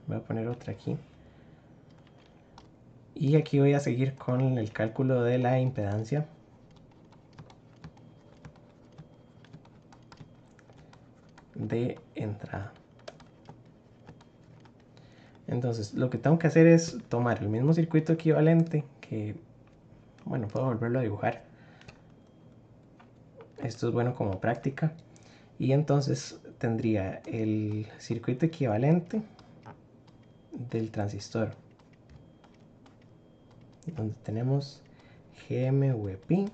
Voy a poner otra aquí. Y aquí voy a seguir con el cálculo de la impedancia. De entrada. Entonces lo que tengo que hacer es tomar el mismo circuito equivalente que, bueno, puedo volverlo a dibujar. Esto es bueno como práctica. Y entonces tendría el circuito equivalente del transistor, donde tenemos GM/Vp.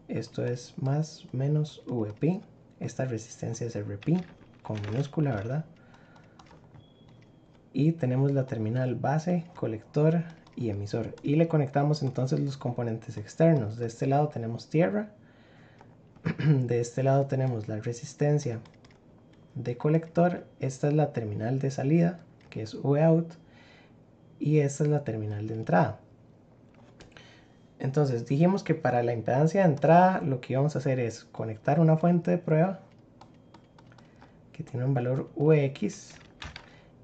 Esto es más menos Vp. Esta resistencia es Rp con minúscula, ¿verdad? Y tenemos la terminal base, colector y emisor. Y le conectamos entonces los componentes externos. De este lado tenemos tierra. De este lado tenemos la resistencia de colector. Esta es la terminal de salida, que es Vout. Y esta es la terminal de entrada. Entonces dijimos que para la impedancia de entrada lo que íbamos a hacer es conectar una fuente de prueba que tiene un valor Vx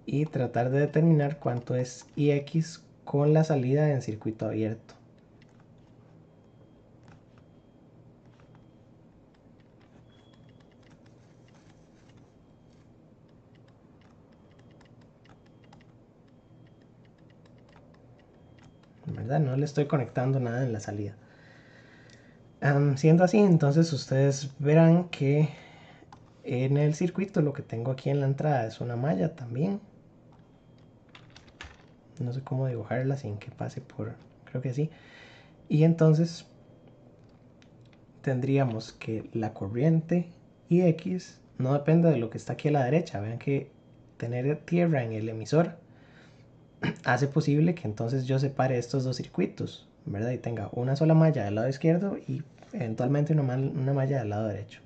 y tratar de determinar cuánto es Ix con la salida en circuito abierto. ¿Verdad? No le estoy conectando nada en la salida. Siendo así, entonces ustedes verán que en el circuito lo que tengo aquí en la entrada es una malla también. No sé cómo dibujarla sin que pase por... creo que sí. Y entonces tendríamos que la corriente Ix no depende de lo que está aquí a la derecha. Vean que tener tierra en el emisor hace posible que entonces yo separe estos dos circuitos, ¿verdad? Y tenga una sola malla del lado izquierdo y eventualmente una malla del lado derecho.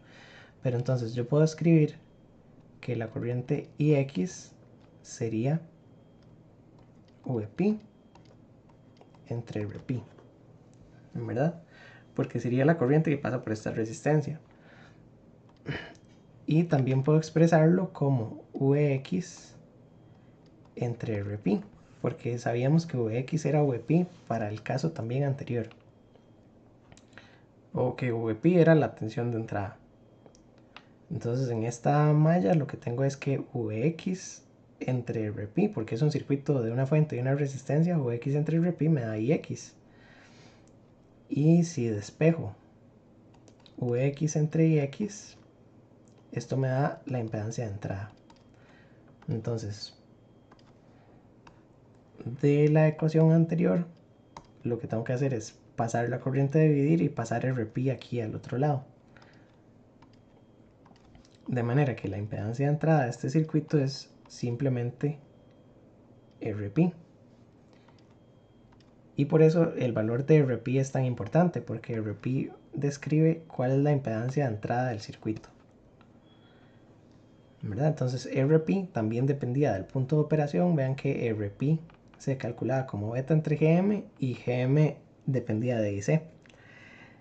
Pero entonces yo puedo escribir que la corriente Ix sería Vp entre Rp, ¿verdad? Porque sería la corriente que pasa por esta resistencia. Y también puedo expresarlo como Vx entre Rp, porque sabíamos que Vx era Vp para el caso también anterior. O que Vp era la tensión de entrada. Entonces en esta malla lo que tengo es que Vx entre Rp, porque es un circuito de una fuente y una resistencia, Vx entre Rp me da Ix. Y si despejo Vx entre Ix, esto me da la impedancia de entrada. Entonces, de la ecuación anterior, lo que tengo que hacer es pasar la corriente de dividir y pasar el Rp aquí al otro lado. De manera que la impedancia de entrada de este circuito es simplemente Rp. Y por eso el valor de Rp es tan importante, porque Rp describe cuál es la impedancia de entrada del circuito, ¿verdad? Entonces Rp también dependía del punto de operación. Vean que Rp se calculaba como beta entre GM y GM dependía de IC.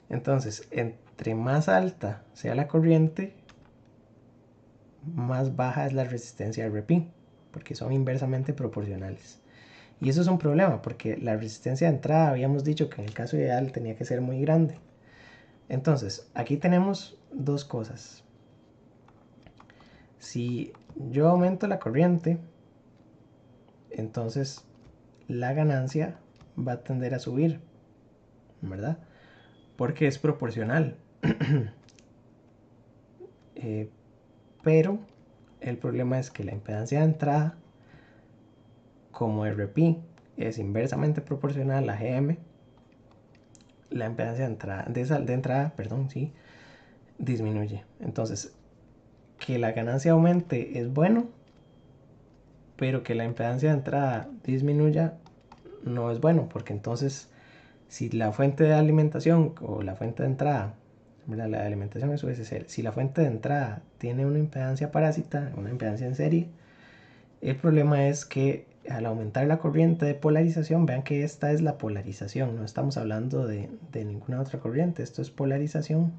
Entonces, entre más alta sea la corriente, más baja es la resistencia RP, porque son inversamente proporcionales. Y eso es un problema, porque la resistencia de entrada habíamos dicho que en el caso ideal tenía que ser muy grande. Entonces, aquí tenemos dos cosas. Si yo aumento la corriente, entonces la ganancia va a tender a subir, ¿verdad? Porque es proporcional. Pero el problema es que la impedancia de entrada, como RP es inversamente proporcional a GM, la impedancia de entrada, sí, disminuye. Entonces, que la ganancia aumente es bueno, pero que la impedancia de entrada disminuya no es bueno, porque entonces si la fuente de alimentación o la fuente de entrada, ¿verdad? La de alimentación es USC, si la fuente de entrada tiene una impedancia parásita, una impedancia en serie, el problema es que al aumentar la corriente de polarización, vean que esta es la polarización, no estamos hablando de ninguna otra corriente, esto es polarización.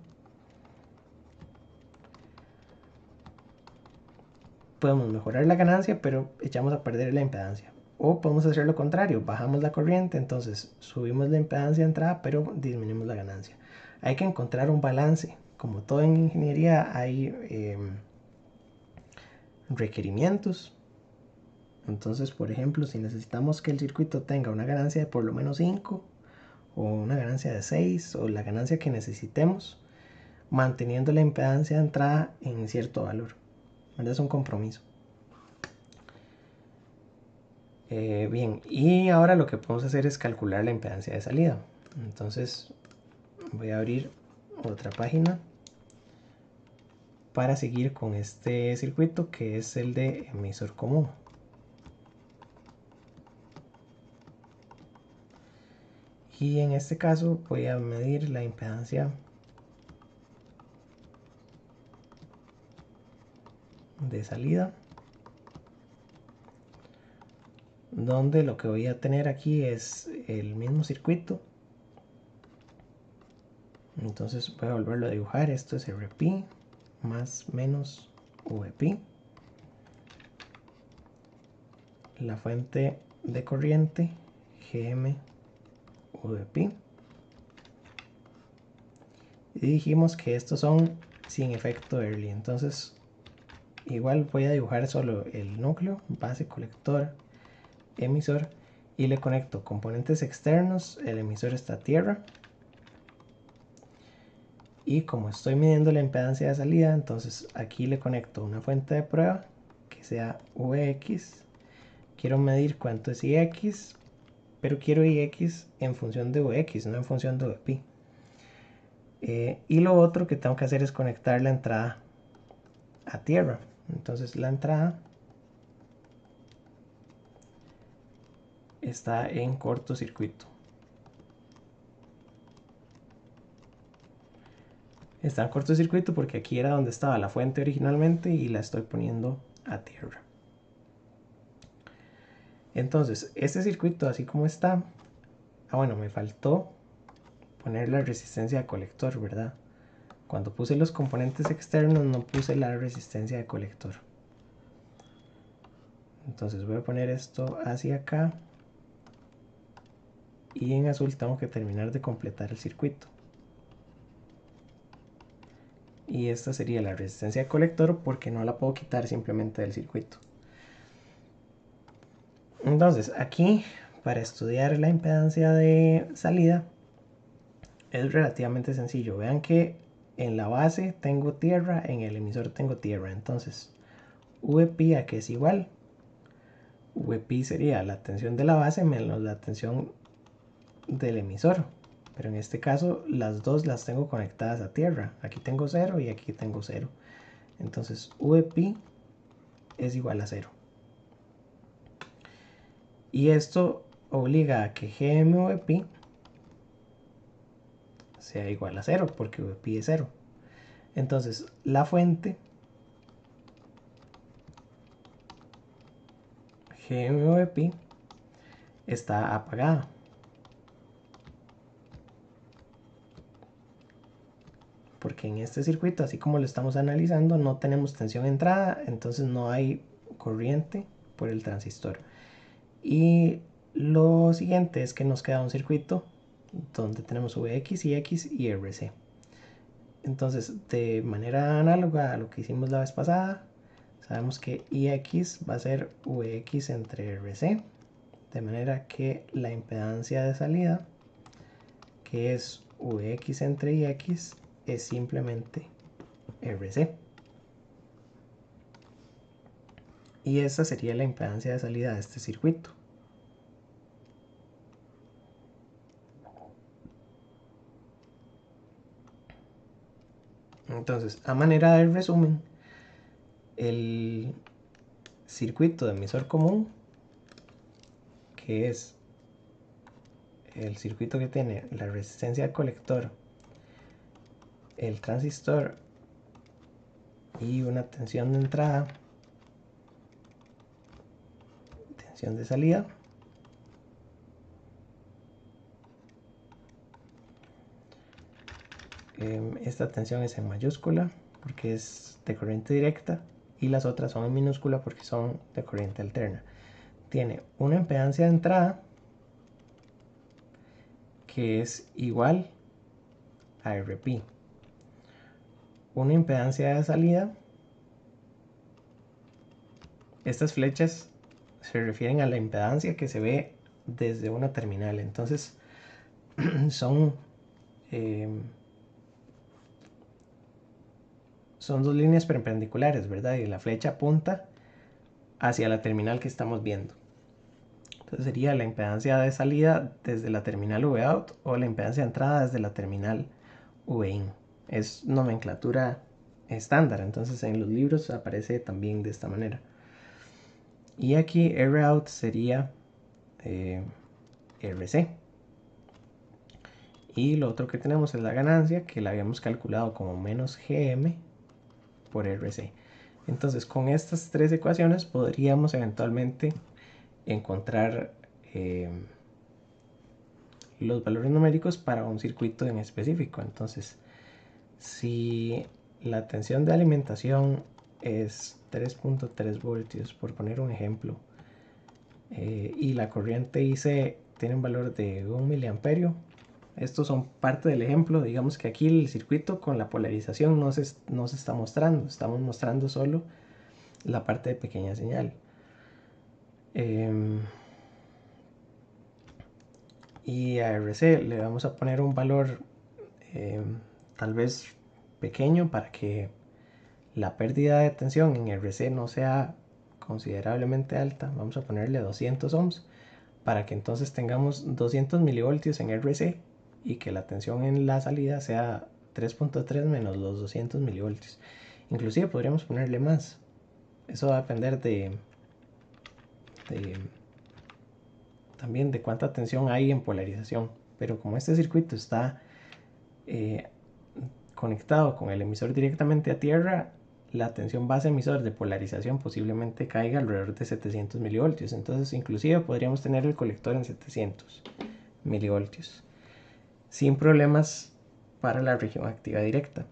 Podemos mejorar la ganancia, pero echamos a perder la impedancia. O podemos hacer lo contrario, bajamos la corriente, entonces subimos la impedancia de entrada, pero disminuimos la ganancia. Hay que encontrar un balance. Como todo en ingeniería hay requerimientos. Entonces, por ejemplo, si necesitamos que el circuito tenga una ganancia de por lo menos 5, o una ganancia de 6, o la ganancia que necesitemos, manteniendo la impedancia de entrada en cierto valor. ¿Verdad? Es un compromiso. Bien, y ahora lo que podemos hacer es calcular la impedancia de salida. Entonces voy a abrir otra página para seguir con este circuito que es el de emisor común. Y en este caso voy a medir la impedancia de salida, donde lo que voy a tener aquí es el mismo circuito. Entonces voy a volverlo a dibujar. Esto es RP más menos VP. La fuente de corriente GM VP. Y dijimos que estos son sin efecto Early. Entonces igual voy a dibujar solo el núcleo, base, colector, emisor, y le conecto componentes externos. El emisor está a tierra, y como estoy midiendo la impedancia de salida, entonces aquí le conecto una fuente de prueba que sea Vx. Quiero medir cuánto es Ix, pero quiero Ix en función de Vx, no en función de Vp. Y lo otro que tengo que hacer es conectar la entrada a tierra. Entonces la entrada está en cortocircuito. Está en cortocircuito porque aquí era donde estaba la fuente originalmente y la estoy poniendo a tierra. Entonces este circuito así como está, bueno, me faltó poner la resistencia de colector, ¿verdad? Cuando puse los componentes externos no puse la resistencia de colector. Entonces voy a poner esto hacia acá, y en azul tengo que terminar de completar el circuito. Y esta sería la resistencia de colector porque no la puedo quitar simplemente del circuito. Entonces aquí, para estudiar la impedancia de salida, es relativamente sencillo. Vean que en la base tengo tierra, en el emisor tengo tierra. Entonces VP a que es igual, VP sería la tensión de la base menos la tensión del emisor, pero en este caso las dos las tengo conectadas a tierra. Aquí tengo 0 y aquí tengo 0. Entonces VP es igual a 0. Y esto obliga a que GMVP sea igual a 0, porque VP es 0. Entonces la fuente GMVP está apagada. Porque en este circuito, así como lo estamos analizando, no tenemos tensión entrada, entonces no hay corriente por el transistor. Y lo siguiente es que nos queda un circuito donde tenemos Vx, Ix y RC. Entonces, de manera análoga a lo que hicimos la vez pasada, sabemos que Ix va a ser Vx entre RC, de manera que la impedancia de salida, que es Vx entre Ix, es simplemente RC. Y esa sería la impedancia de salida de este circuito. Entonces, a manera de resumen, el circuito de emisor común, que es el circuito que tiene la resistencia del colector, el transistor y una tensión de entrada, tensión de salida, esta tensión es en mayúscula porque es de corriente directa y las otras son en minúscula porque son de corriente alterna. Tiene una impedancia de entrada que es igual a Rp, una impedancia de salida. Estas flechas se refieren a la impedancia que se ve desde una terminal, entonces son dos líneas perpendiculares, ¿verdad? Y la flecha apunta hacia la terminal que estamos viendo. Entonces sería la impedancia de salida desde la terminal Vout o la impedancia de entrada desde la terminal Vin. Es nomenclatura estándar, entonces en los libros aparece también de esta manera. Y aquí Rout sería RC. Y lo otro que tenemos es la ganancia, que la habíamos calculado como menos GM por RC. Entonces con estas tres ecuaciones podríamos eventualmente encontrar los valores numéricos para un circuito en específico. Entonces, si la tensión de alimentación es 3.3 voltios, por poner un ejemplo, y la corriente IC tiene un valor de 1 miliamperio, estos son parte del ejemplo. Digamos que aquí el circuito con la polarización no se está mostrando, estamos mostrando solo la parte de pequeña señal. Y a RC le vamos a poner un valor tal vez pequeño para que la pérdida de tensión en RC no sea considerablemente alta. Vamos a ponerle 200 ohms para que entonces tengamos 200 milivoltios en RC y que la tensión en la salida sea 3.3 menos los 200 milivoltios. Inclusive podríamos ponerle más. Eso va a depender también de cuánta tensión hay en polarización. Pero como este circuito está conectado con el emisor directamente a tierra, la tensión base emisor de polarización posiblemente caiga alrededor de 700 milivoltios. Entonces inclusive podríamos tener el colector en 700 milivoltios sin problemas para la región activa directa.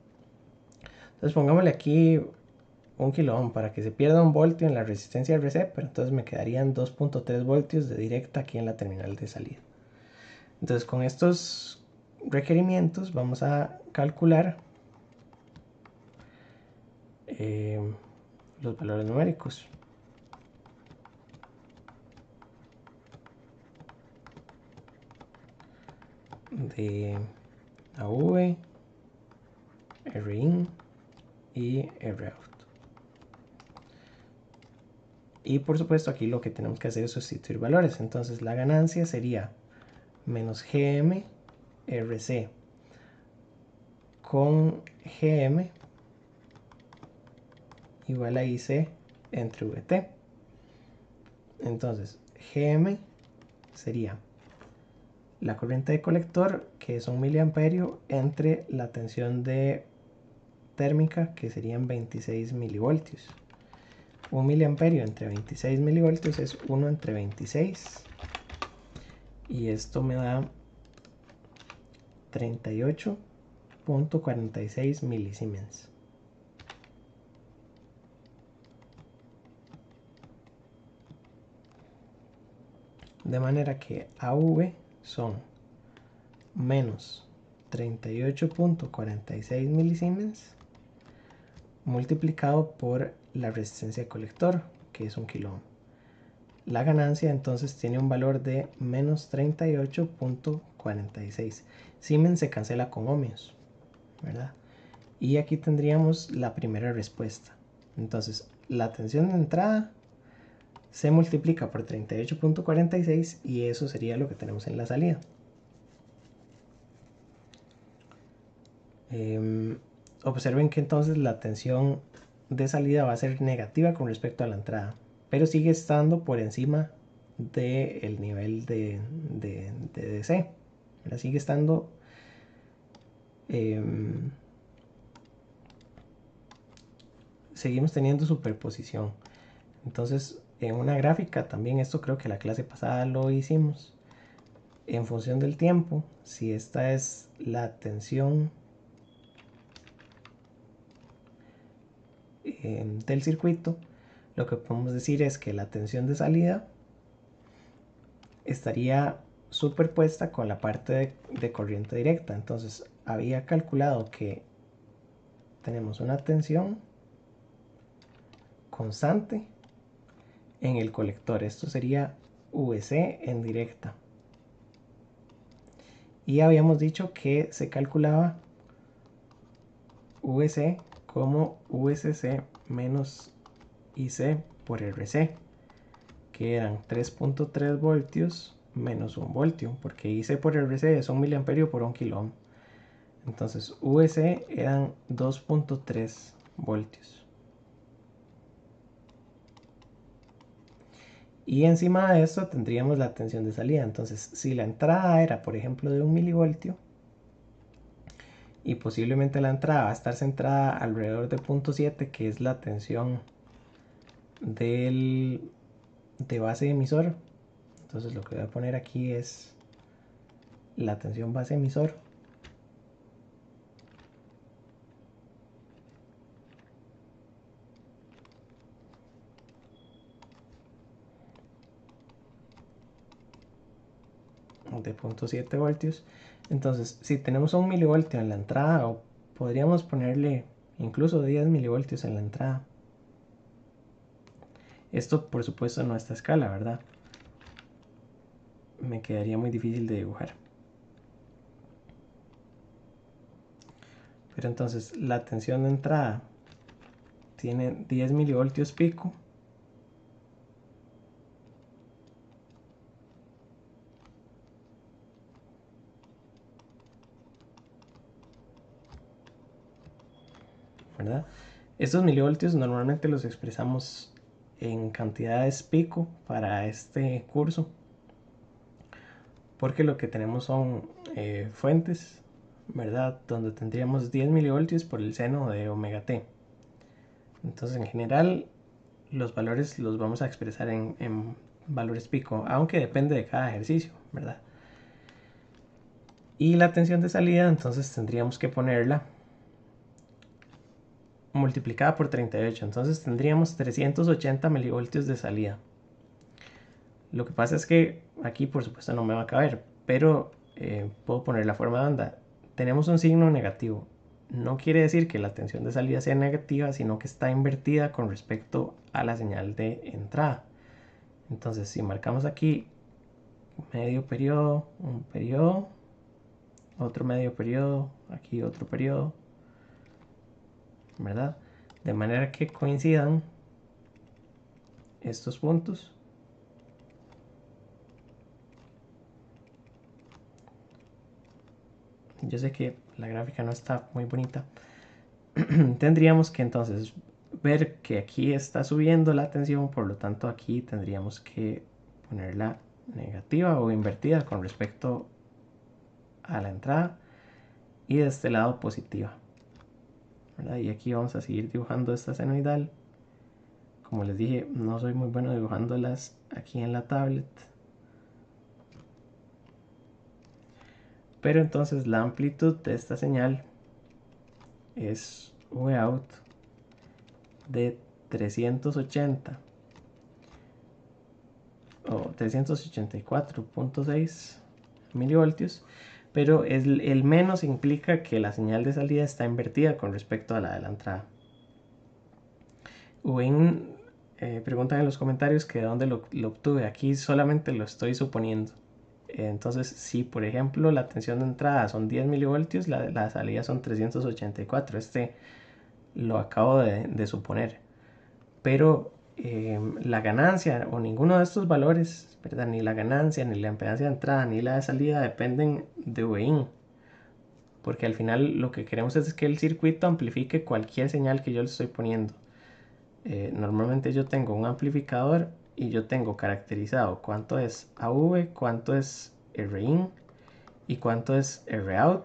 Entonces pongámosle aquí 1 kilo ohm para que se pierda 1 voltio en la resistencia RC, pero entonces me quedarían 2.3 voltios de directa aquí en la terminal de salida. Entonces con estos requerimientos vamos a calcular los valores numéricos. De AV, RIN y ROUT. Y por supuesto aquí lo que tenemos que hacer es sustituir valores. Entonces la ganancia sería menos GM RC con GM igual a IC entre VT. Entonces GM sería la corriente de colector, que es 1 miliamperio, entre la tensión de térmica, que serían 26 milivoltios. 1 miliamperio entre 26 milivoltios es 1 entre 26 y esto me da 38.46 milisiemens. De manera que AV son menos 38.46 milisiemens multiplicado por la resistencia de colector, que es 1 kilo ohm. La ganancia entonces tiene un valor de menos 38.46. Siemens se cancela con ohmios, ¿verdad? Y aquí tendríamos la primera respuesta. Entonces, la tensión de entrada se multiplica por 38.46 y eso sería lo que tenemos en la salida. Observen que entonces la tensión de salida va a ser negativa con respecto a la entrada, pero sigue estando por encima del nivel de DC. Sigue estando seguimos teniendo superposición. Entonces, en una gráfica también, esto creo que la clase pasada lo hicimos, en función del tiempo, si esta es la tensión del circuito, lo que podemos decir es que la tensión de salida estaría superpuesta con la parte de corriente directa. Entonces había calculado que tenemos una tensión constante en el colector. Esto sería VC en directa. Y habíamos dicho que se calculaba VC como VCC menos IC por RC, que eran 3.3 voltios menos 1 voltio, porque IC por RC es 1 miliamperio por 1 kilo ohm. Entonces VC eran 2.3 voltios. Y encima de esto tendríamos la tensión de salida. Entonces, si la entrada era, por ejemplo, de 1 milivoltio, y posiblemente la entrada va a estar centrada alrededor de 0.7, que es la tensión de base emisor. Entonces lo que voy a poner aquí es la tensión base emisor. De 0.7 voltios. Entonces, si tenemos 1 milivoltio en la entrada, o podríamos ponerle incluso 10 milivoltios en la entrada. Esto, por supuesto, no a esta escala, ¿verdad? Me quedaría muy difícil de dibujar. Pero entonces, la tensión de entrada tiene 10 milivoltios pico. ¿Verdad? Estos milivoltios normalmente los expresamos en cantidades pico para este curso, porque lo que tenemos son fuentes, ¿verdad? Donde tendríamos 10 milivoltios por el seno de omega t. Entonces, en general, los valores los vamos a expresar en valores pico, aunque depende de cada ejercicio, ¿verdad? Y la tensión de salida, entonces tendríamos que ponerla multiplicada por 38. Entonces tendríamos 380 milivoltios de salida. Lo que pasa es que aquí, por supuesto, no me va a caber, pero puedo poner la forma de onda. Tenemos un signo negativo. No quiere decir que la tensión de salida sea negativa, sino que está invertida con respecto a la señal de entrada. Entonces, si marcamos aquí medio periodo, un periodo, otro medio periodo, aquí otro periodo, ¿verdad? De manera que coincidan estos puntos. Yo sé que la gráfica no está muy bonita. Tendríamos que entonces ver que aquí está subiendo la tensión, por lo tanto aquí tendríamos que ponerla negativa o invertida con respecto a la entrada, y de este lado positiva, ¿verdad? Y aquí vamos a seguir dibujando esta senoidal. Como les dije, no soy muy bueno dibujándolas aquí en la tablet, Pero entonces la amplitud de esta señal es Vout de 380 o 384.6 milivoltios, pero el menos implica que la señal de salida está invertida con respecto a la de la entrada. Wayne preguntan en los comentarios que de dónde lo obtuve. Aquí solamente lo estoy suponiendo. Entonces, si por ejemplo la tensión de entrada son 10 milivoltios, la salida son 384. Este lo acabo de suponer. Pero la ganancia o ninguno de estos valores, ¿verdad? Ni la ganancia, ni la impedancia de entrada, ni la de salida dependen de Win. Porque al final lo que queremos es que el circuito amplifique cualquier señal que yo le estoy poniendo. Normalmente yo tengo un amplificador y yo tengo caracterizado cuánto es AV, cuánto es RIN y cuánto es ROUT.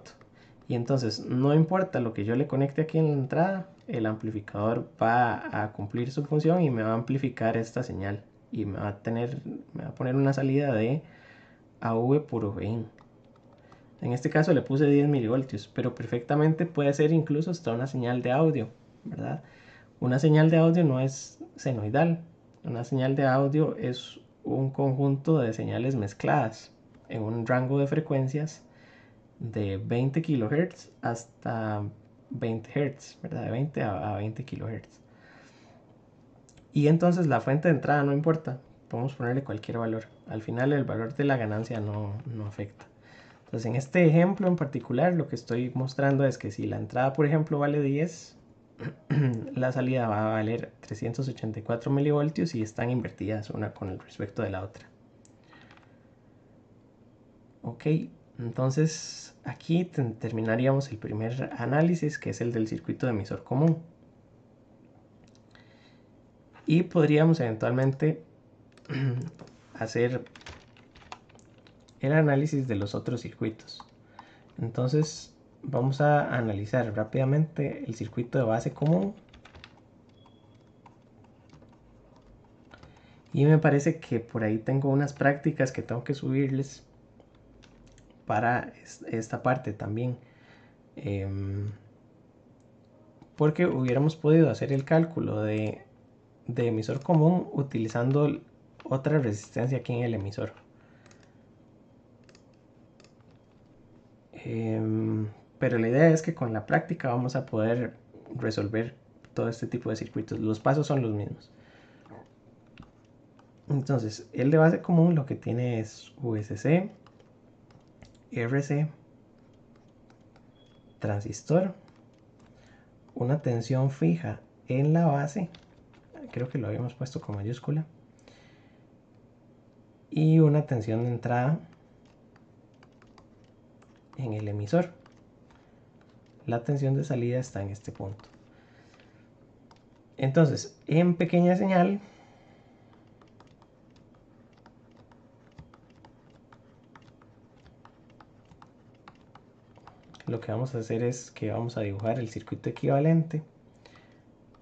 Y entonces no importa lo que yo le conecte aquí en la entrada, el amplificador va a cumplir su función y me va a amplificar esta señal y me va a poner una salida de AV puro VIN. En este caso le puse 10 milivoltios, pero perfectamente puede ser incluso hasta una señal de audio, ¿verdad? Una señal de audio no es senoidal. Una señal de audio es un conjunto de señales mezcladas en un rango de frecuencias de 20 kHz hasta 20 Hz, ¿verdad? De 20 a 20 kHz. Y entonces la fuente de entrada no importa, podemos ponerle cualquier valor. Al final el valor de la ganancia no afecta. Entonces en este ejemplo en particular lo que estoy mostrando es que si la entrada por ejemplo vale 10, la salida va a valer 384 milivoltios y están invertidas una con respecto de la otra. Ok, entonces aquí terminaríamos el primer análisis, que es el del circuito de emisor común. Y podríamos eventualmente hacer el análisis de los otros circuitos. Entonces vamos a analizar rápidamente el circuito de base común. Y me parece que por ahí tengo unas prácticas que tengo que subirles para esta parte también. Porque hubiéramos podido hacer el cálculo de emisor común utilizando otra resistencia aquí en el emisor. Pero la idea es que con la práctica vamos a poder resolver todo este tipo de circuitos. Los pasos son los mismos. Entonces, el de base común lo que tiene es VCC, RC, transistor, una tensión fija en la base, creo que lo habíamos puesto con mayúscula, y una tensión de entrada en el emisor. La tensión de salida está en este punto. Entonces, en pequeña señal, lo que vamos a hacer es que vamos a dibujar el circuito equivalente.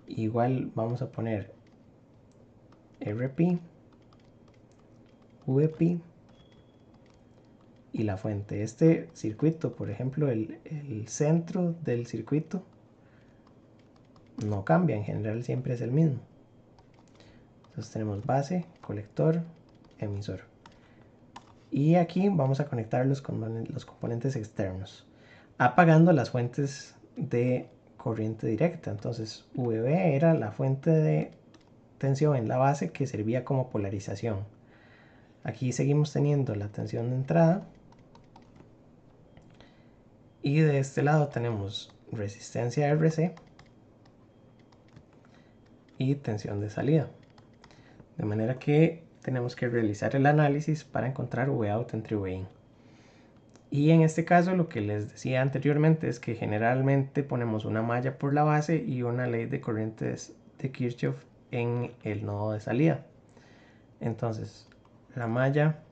Igual vamos a poner RP, VP y la fuente. Este circuito, por ejemplo, el centro del circuito no cambia, en general siempre es el mismo. Entonces tenemos base, colector, emisor. Y aquí vamos a conectar los componentes externos, apagando las fuentes de corriente directa. Entonces VB era la fuente de tensión en la base que servía como polarización. Aquí seguimos teniendo la tensión de entrada. Y de este lado tenemos resistencia RC y tensión de salida. De manera que tenemos que realizar el análisis para encontrar Vout entre Vin. Y en este caso lo que les decía anteriormente es que generalmente ponemos una malla por la base y una ley de corrientes de Kirchhoff en el nodo de salida. Entonces la malla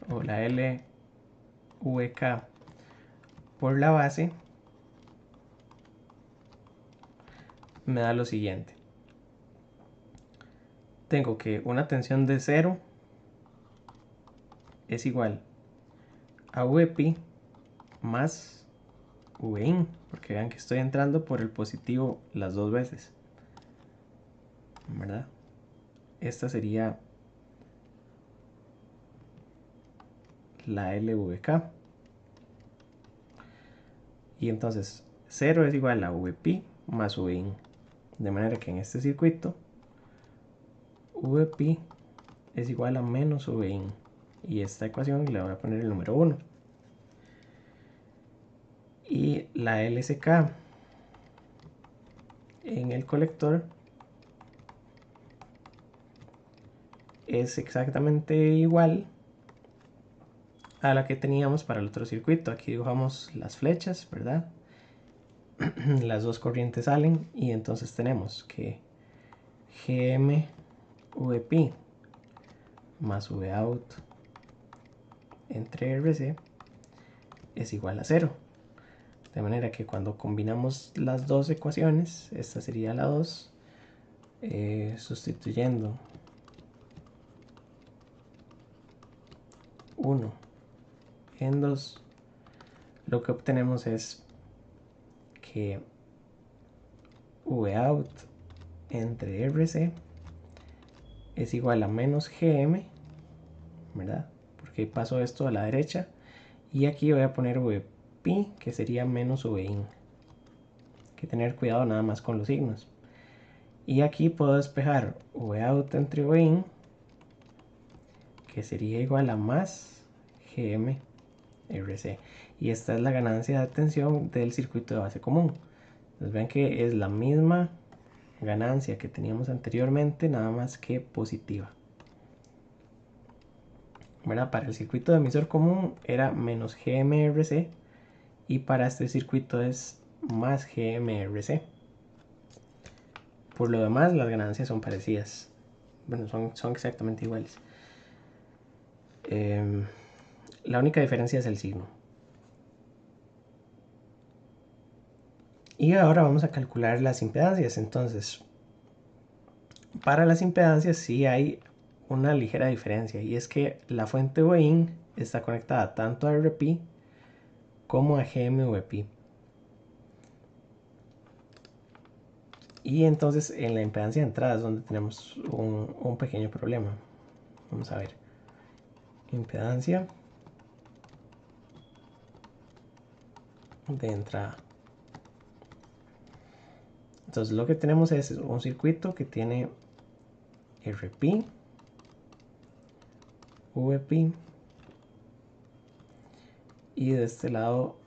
o la LVK por la base me da lo siguiente. Tengo que una tensión de 0 es igual a VP más Vin, porque vean que estoy entrando por el positivo las dos veces, ¿verdad? Esta sería la LVK. Y entonces 0 es igual a Vp más Vin. De manera que en este circuito Vp es igual a menos Vin. Y esta ecuación le voy a poner el número 1. Y la LSK en el colector es exactamente igual a la que teníamos para el otro circuito. Aquí dibujamos las flechas, ¿verdad? Las dos corrientes salen y entonces tenemos que GM Vp más Vout entre RC es igual a 0. De manera que cuando combinamos las dos ecuaciones, esta sería la 2, sustituyendo 1 en 2, lo que obtenemos es que Vout entre RC es igual a menos GM, ¿verdad? Porque paso esto a la derecha y aquí voy a poner Vp, que sería menos Vin. Hay que tener cuidado nada más con los signos. Y aquí puedo despejar Vout entre Vin, que sería igual a más GM RC. Y esta es la ganancia de tensión del circuito de base común. Entonces ven que es la misma ganancia que teníamos anteriormente, nada más que positiva. Bueno, para el circuito de emisor común era menos GMRC y para este circuito es más GMRC. Por lo demás, las ganancias son parecidas. Bueno, son exactamente iguales. La única diferencia es el signo. Y ahora vamos a calcular las impedancias. Entonces, para las impedancias sí hay una ligera diferencia, y es que la fuente Vin está conectada tanto a RP como a GMVP. Y entonces en la impedancia de entrada es donde tenemos un pequeño problema. Vamos a ver. Impedancia de entrada. Entonces lo que tenemos es un circuito que tiene RP, VP y de este lado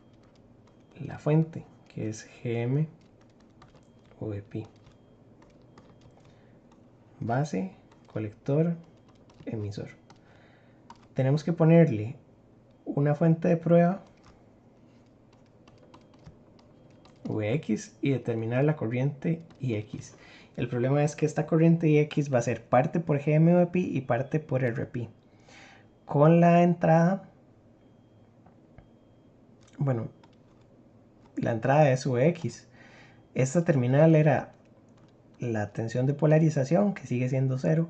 la fuente, que es GM VP. Base, colector, emisor. Tenemos que ponerle una fuente de prueba Vx y determinar la corriente Ix. El problema es que esta corriente Ix va a ser parte por GMVP y parte por RP. Con la entrada, bueno, la entrada es Vx. Esta terminal era la tensión de polarización, que sigue siendo 0.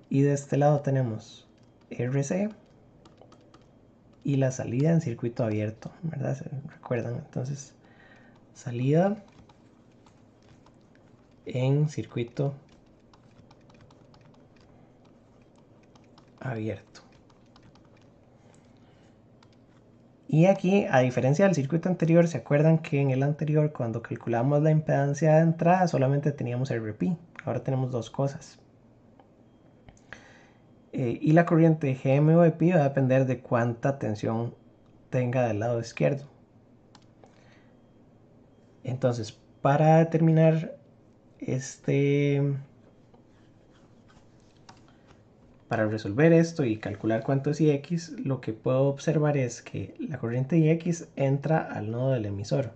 Y de este lado tenemos RC y la salida en circuito abierto, ¿verdad? ¿Se recuerdan? Entonces, salida en circuito abierto. Y aquí, a diferencia del circuito anterior, ¿se acuerdan que en el anterior, cuando calculamos la impedancia de entrada, solamente teníamos RP? Ahora tenemos dos cosas. Y la corriente GMVP va a depender de cuánta tensión tenga del lado izquierdo. Entonces, para determinar para resolver esto y calcular cuánto es Ix, lo que puedo observar es que la corriente Ix entra al nodo del emisor.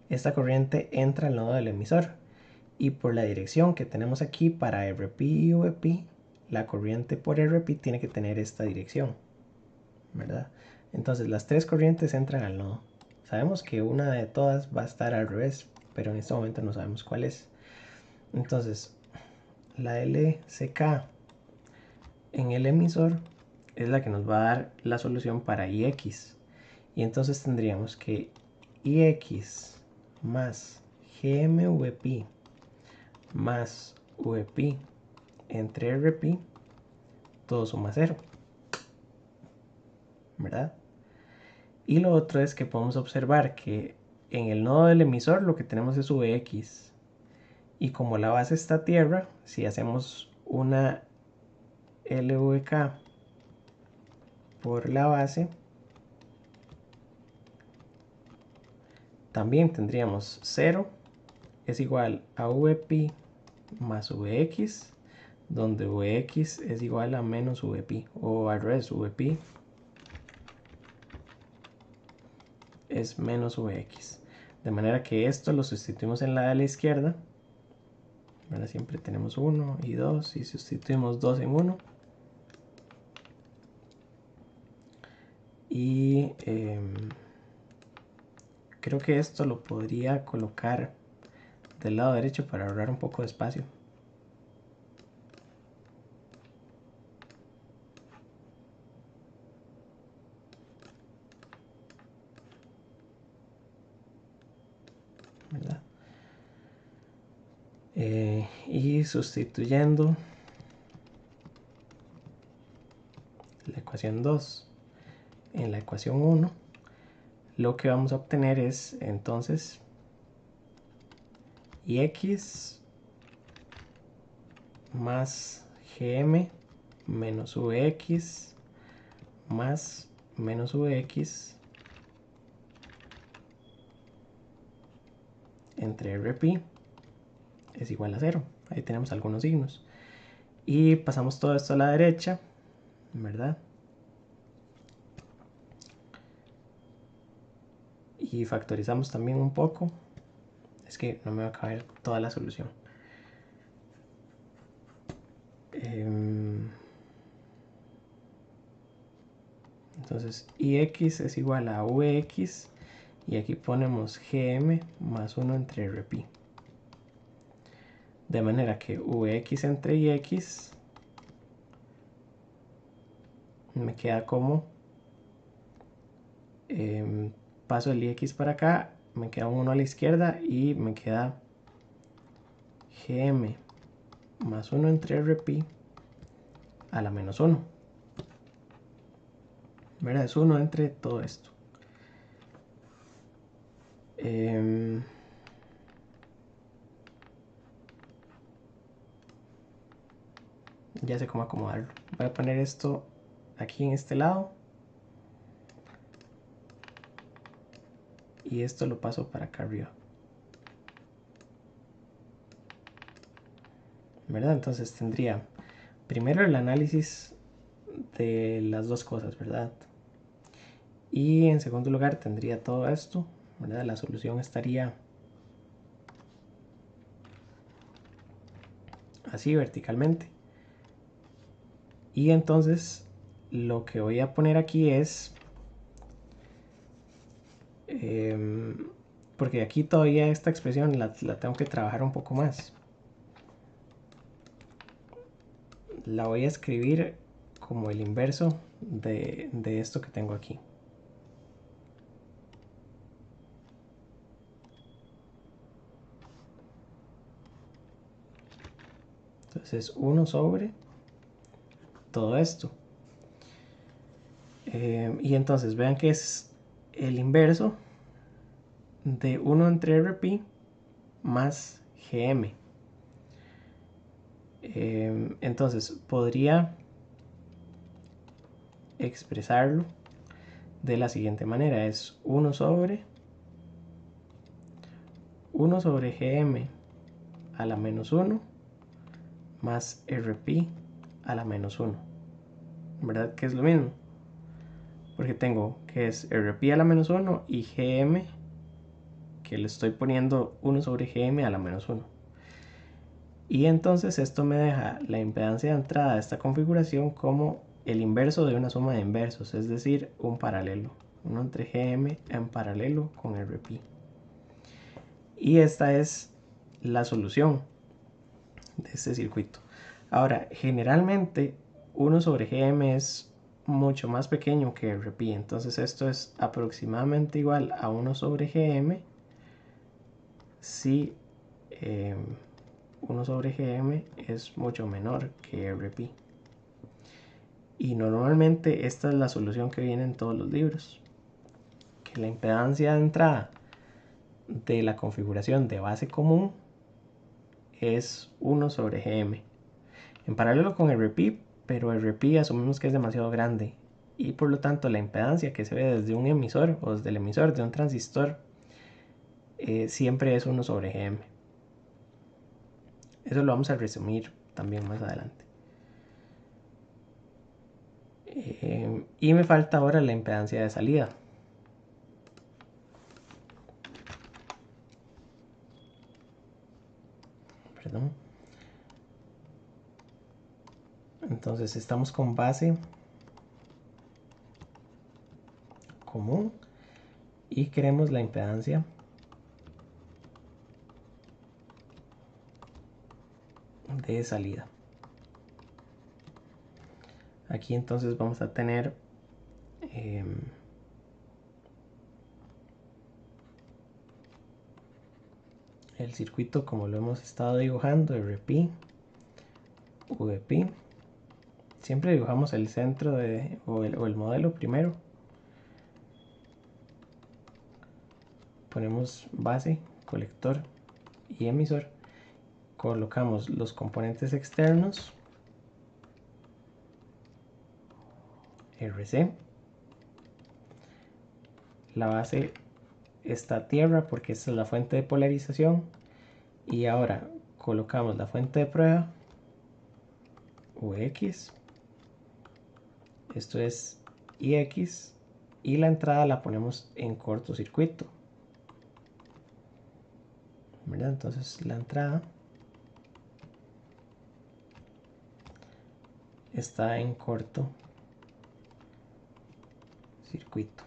Esta corriente entra al nodo del emisor. Y por la dirección que tenemos aquí para RP y VP, la corriente por RP tiene que tener esta dirección, ¿verdad? Entonces las tres corrientes entran al nodo. Sabemos que una de todas va a estar al revés, pero en este momento no sabemos cuál es. Entonces, la LCK en el emisor es la que nos va a dar la solución para Ix. Y entonces tendríamos que ix más gmvp más vp entre rp, todo suma 0, ¿verdad? Y lo otro es que podemos observar que en el nodo del emisor lo que tenemos es vx. Y como la base está a tierra, si hacemos una LVK por la base, también tendríamos 0 es igual a vp más vx, donde vx es igual a menos vp, o al revés, vp es menos vx. De manera que esto lo sustituimos en la de la izquierda. Ahora siempre tenemos 1 y 2 y sustituimos 2 en 1. Y creo que esto lo podría colocar del lado derecho para ahorrar un poco de espacio. ¿Verdad? Y sustituyendo la ecuación 2 en la ecuación 1, lo que vamos a obtener es entonces ix más gm menos vx más menos vx entre rp es igual a 0. Ahí tenemos algunos signos. Y pasamos todo esto a la derecha, ¿verdad? Y factorizamos también un poco. Es que no me va a caber toda la solución. Entonces ix es igual a vx y aquí ponemos gm más 1 entre rp. De manera que vx entre ix me queda como paso el ix para acá, me queda un 1 a la izquierda y me queda gm más 1 entre rp a la menos 1. ¿Verdad? Es 1 entre todo esto. Ya sé cómo acomodarlo. Voy a poner esto aquí en este lado. Y esto lo paso para acá arriba. ¿Verdad? Entonces tendría primero el análisis de las dos cosas, ¿verdad? Y en segundo lugar tendría todo esto, ¿verdad? La solución estaría así verticalmente. Y entonces lo que voy a poner aquí es porque aquí todavía esta expresión la tengo que trabajar un poco más. La voy a escribir como el inverso de esto que tengo aquí. Entonces 1 sobre todo esto. Y entonces vean que es el inverso de 1 entre rp más gm. Entonces podría expresarlo de la siguiente manera. Es 1 sobre gm a la menos 1 más rp a la menos 1. ¿Verdad que es lo mismo? Porque tengo que es rp a la menos 1 y gm que le estoy poniendo 1 sobre gm a la menos 1. Y entonces esto me deja la impedancia de entrada de esta configuración como el inverso de una suma de inversos, es decir, un paralelo. 1 entre gm en paralelo con rp. Y esta es la solución de este circuito. Ahora, generalmente 1 sobre gm es mucho más pequeño que RP. Entonces esto es aproximadamente igual a 1 sobre GM si 1 sobre GM es mucho menor que RP. Y normalmente esta es la solución que viene en todos los libros. Que la impedancia de entrada de la configuración de base común es 1 sobre GM. En paralelo con RP, pero RP asumimos que es demasiado grande y por lo tanto la impedancia que se ve desde un emisor o desde el emisor de un transistor siempre es 1 sobre GM. Eso lo vamos a resumir también más adelante. Y me falta ahora la impedancia de salida. Perdón. Entonces estamos con base común y queremos la impedancia de salida. Aquí entonces vamos a tener el circuito como lo hemos estado dibujando, RP, VP. Siempre dibujamos el centro o el modelo primero. Ponemos base, colector y emisor. Colocamos los componentes externos, RC. La base está a tierra porque esta es la fuente de polarización. Y ahora colocamos la fuente de prueba, UX. Esto es IX. Y la entrada la ponemos en cortocircuito. ¿Verdad? Entonces la entrada está en corto circuito.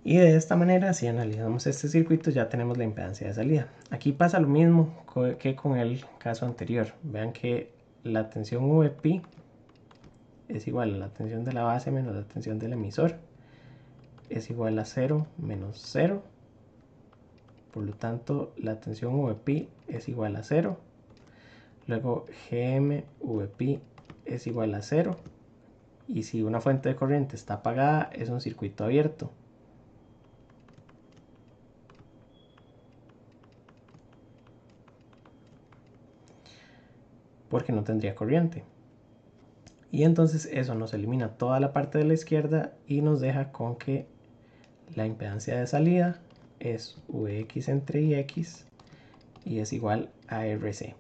Y de esta manera, si analizamos este circuito, ya tenemos la impedancia de salida. Aquí pasa lo mismo que con el caso anterior. Vean que la tensión VP es igual a la tensión de la base menos la tensión del emisor. Es igual a 0 menos 0. Por lo tanto, la tensión VP es igual a 0. Luego GM VP es igual a 0. Y si una fuente de corriente está apagada, es un circuito abierto. Porque no tendría corriente. Y entonces eso nos elimina toda la parte de la izquierda y nos deja con que la impedancia de salida es Vx entre Ix y es igual a RC.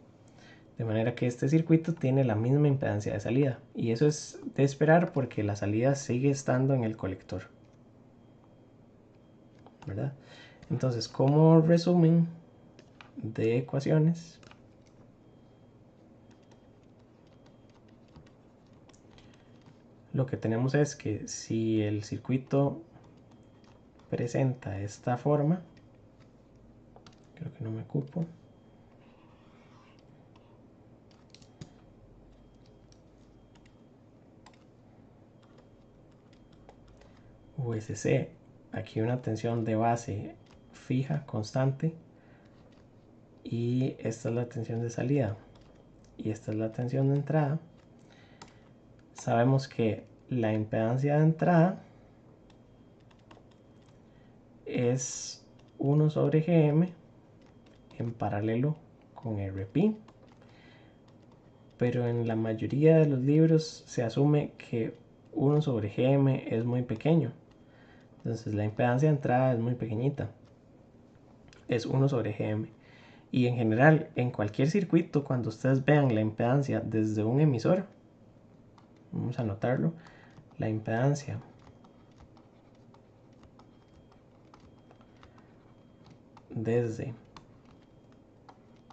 De manera que este circuito tiene la misma impedancia de salida. Y eso es de esperar porque la salida sigue estando en el colector, ¿verdad? Entonces, como resumen de ecuaciones, lo que tenemos es que si el circuito presenta esta forma, creo que no me ocupo, VSC, aquí una tensión de base fija, constante, y esta es la tensión de salida y esta es la tensión de entrada. Sabemos que la impedancia de entrada es 1 sobre GM en paralelo con RP, pero en la mayoría de los libros se asume que 1 sobre GM es muy pequeño. Entonces la impedancia de entrada es muy pequeñita, es 1 sobre GM. Y en general, en cualquier circuito, cuando ustedes vean la impedancia desde un emisor, vamos a anotarlo, la impedancia desde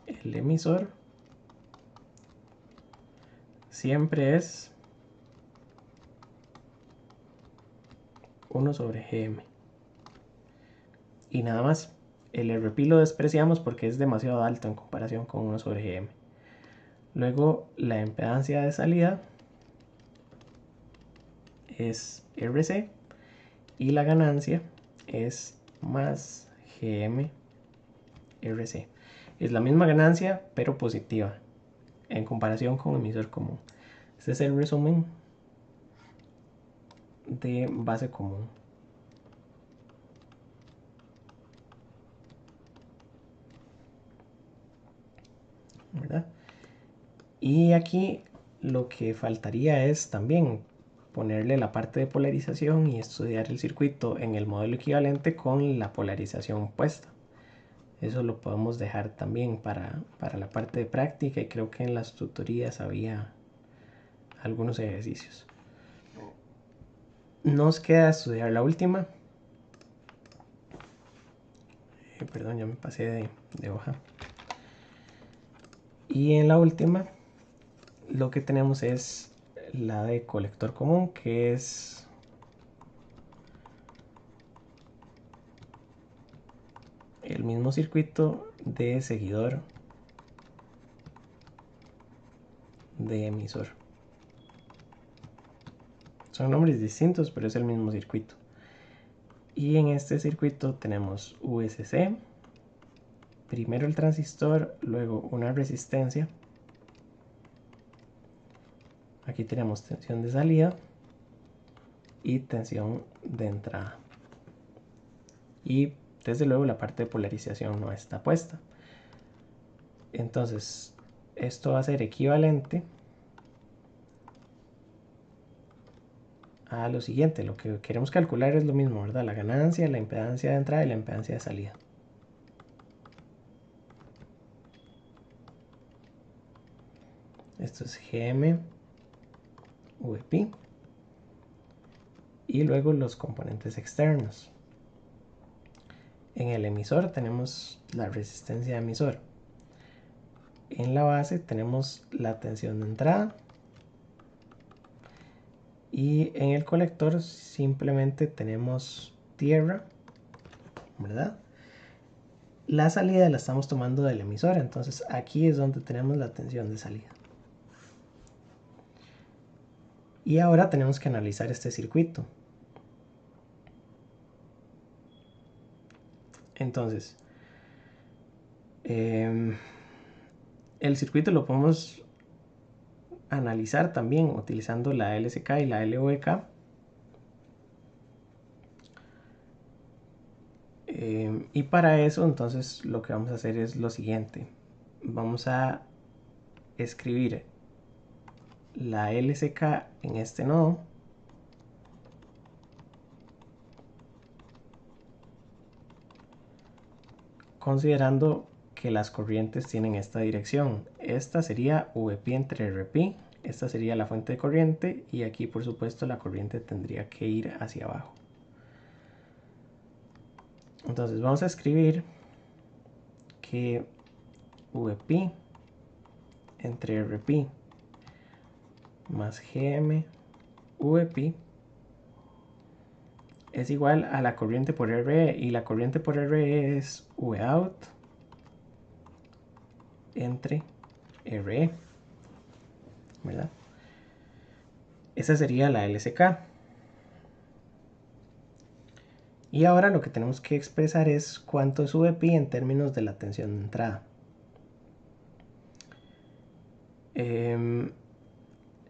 el emisor siempre es 1 sobre GM. Y nada más. El RP lo despreciamos porque es demasiado alto en comparación con 1 sobre GM. Luego la impedancia de salida es RC y la ganancia es más GM RC. Es la misma ganancia pero positiva en comparación con emisor común. Este es el resumen de base común. ¿Verdad? Y aquí lo que faltaría es también ponerle la parte de polarización y estudiar el circuito en el modelo equivalente con la polarización puesta. Eso lo podemos dejar también para la parte de práctica, y creo que en las tutorías había algunos ejercicios. Nos queda estudiar la última. Perdón, ya me pasé de hoja. Y en la última lo que tenemos es la de colector común, que es el mismo circuito de seguidor de emisor. Son nombres distintos, pero es el mismo circuito. Y en este circuito tenemos VCC, primero el transistor, luego una resistencia. Aquí tenemos tensión de salida y tensión de entrada. Y desde luego la parte de polarización no está puesta. Entonces esto va a ser equivalente a lo siguiente. Lo que queremos calcular es lo mismo, ¿verdad? La ganancia, la impedancia de entrada y la impedancia de salida. Esto es GM VP. Y luego los componentes externos. En el emisor tenemos la resistencia de emisor. En la base tenemos la tensión de entrada. Y en el colector simplemente tenemos tierra, ¿verdad? La salida la estamos tomando del emisor, entonces aquí es donde tenemos la tensión de salida. Y ahora tenemos que analizar este circuito. Entonces, el circuito lo podemos analizar también utilizando la LSK y la LOEK. Y para eso entonces lo que vamos a hacer es lo siguiente. Vamos a escribir la LSK en este nodo. Considerando que las corrientes tienen esta dirección. Esta sería VP entre RP. Esta sería la fuente de corriente. Y aquí por supuesto la corriente tendría que ir hacia abajo. Entonces vamos a escribir que VP entre RP más GM VP es igual a la corriente por RE, y la corriente por RE es Vout entre RE, ¿verdad? Esa sería la LSK. Y ahora lo que tenemos que expresar es cuánto es VP en términos de la tensión de entrada.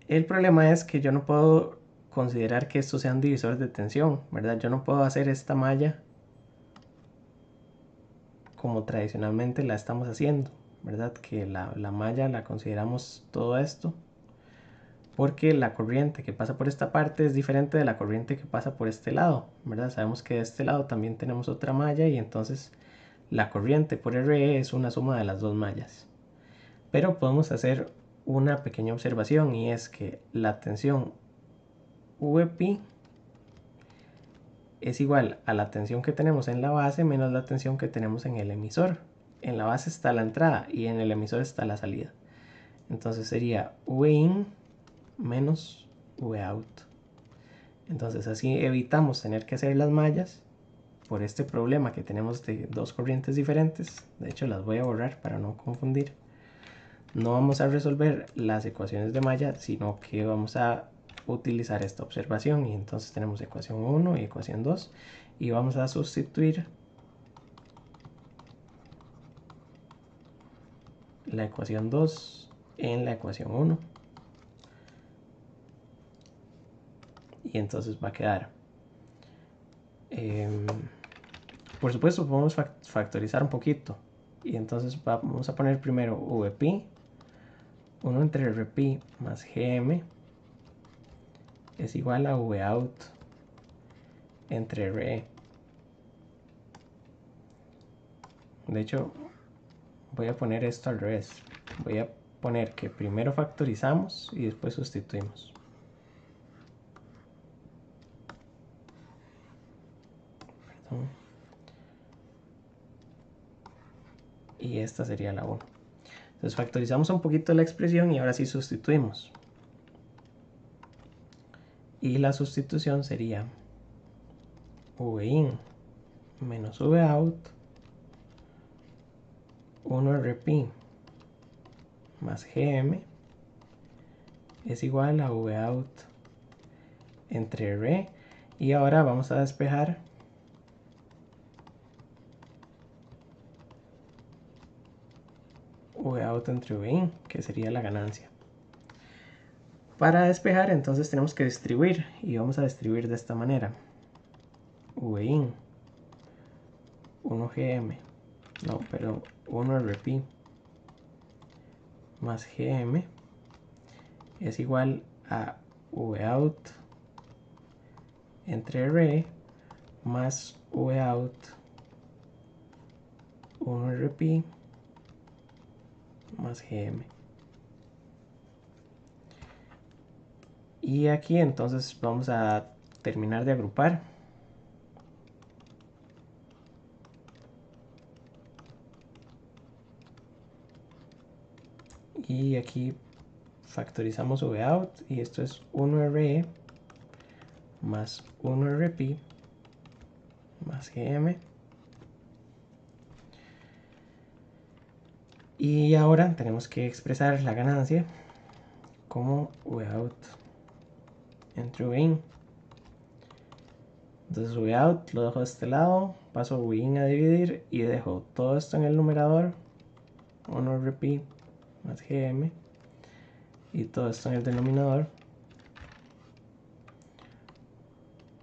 El problema es que yo no puedo considerar que esto sea un divisor de tensión, ¿verdad? Yo no puedo hacer esta malla como tradicionalmente la estamos haciendo, ¿verdad? Que la malla la consideramos todo esto, porque la corriente que pasa por esta parte es diferente de la corriente que pasa por este lado, ¿verdad? Sabemos que de este lado también tenemos otra malla, y entonces la corriente por RE es una suma de las dos mallas. Pero podemos hacer una pequeña observación, y es que la tensión VP es igual a la tensión que tenemos en la base menos la tensión que tenemos en el emisor. En la base está la entrada y en el emisor está la salida. Entonces sería Vin menos Vout. Entonces así evitamos tener que hacer las mallas por este problema que tenemos de dos corrientes diferentes. De hecho las voy a borrar para no confundir. no vamos a resolver las ecuaciones de malla, sino que vamos a utilizar esta observación. Y entonces tenemos ecuación 1 y ecuación 2. Y vamos a sustituir la ecuación 2 en la ecuación 1. Y entonces va a quedar... por supuesto podemos factorizar un poquito. Y entonces vamos a poner primero vp. 1 entre rp más gm es igual a vout entre re. De hecho, voy a poner esto al revés. Voy a poner que primero factorizamos y después sustituimos. Perdón. Y esta sería la 1. Entonces factorizamos un poquito la expresión y ahora sí sustituimos. Y la sustitución sería vin menos vout 1rp más gm es igual a vout entre re. Y ahora vamos a despejar vout entre vin, que sería la ganancia. Para despejar entonces tenemos que distribuir, y vamos a distribuir de esta manera. Vin 1gm, no, pero 1rp más gm es igual a vout entre re más vout 1rp más gm. Y aquí entonces vamos a terminar de agrupar. Y aquí factorizamos vout y esto es 1re más 1rp más gm. Y ahora tenemos que expresar la ganancia como vout entre vin. Entonces vout lo dejo de este lado, paso vin a dividir y dejo todo esto en el numerador, 1rp más gm, y todo esto en el denominador,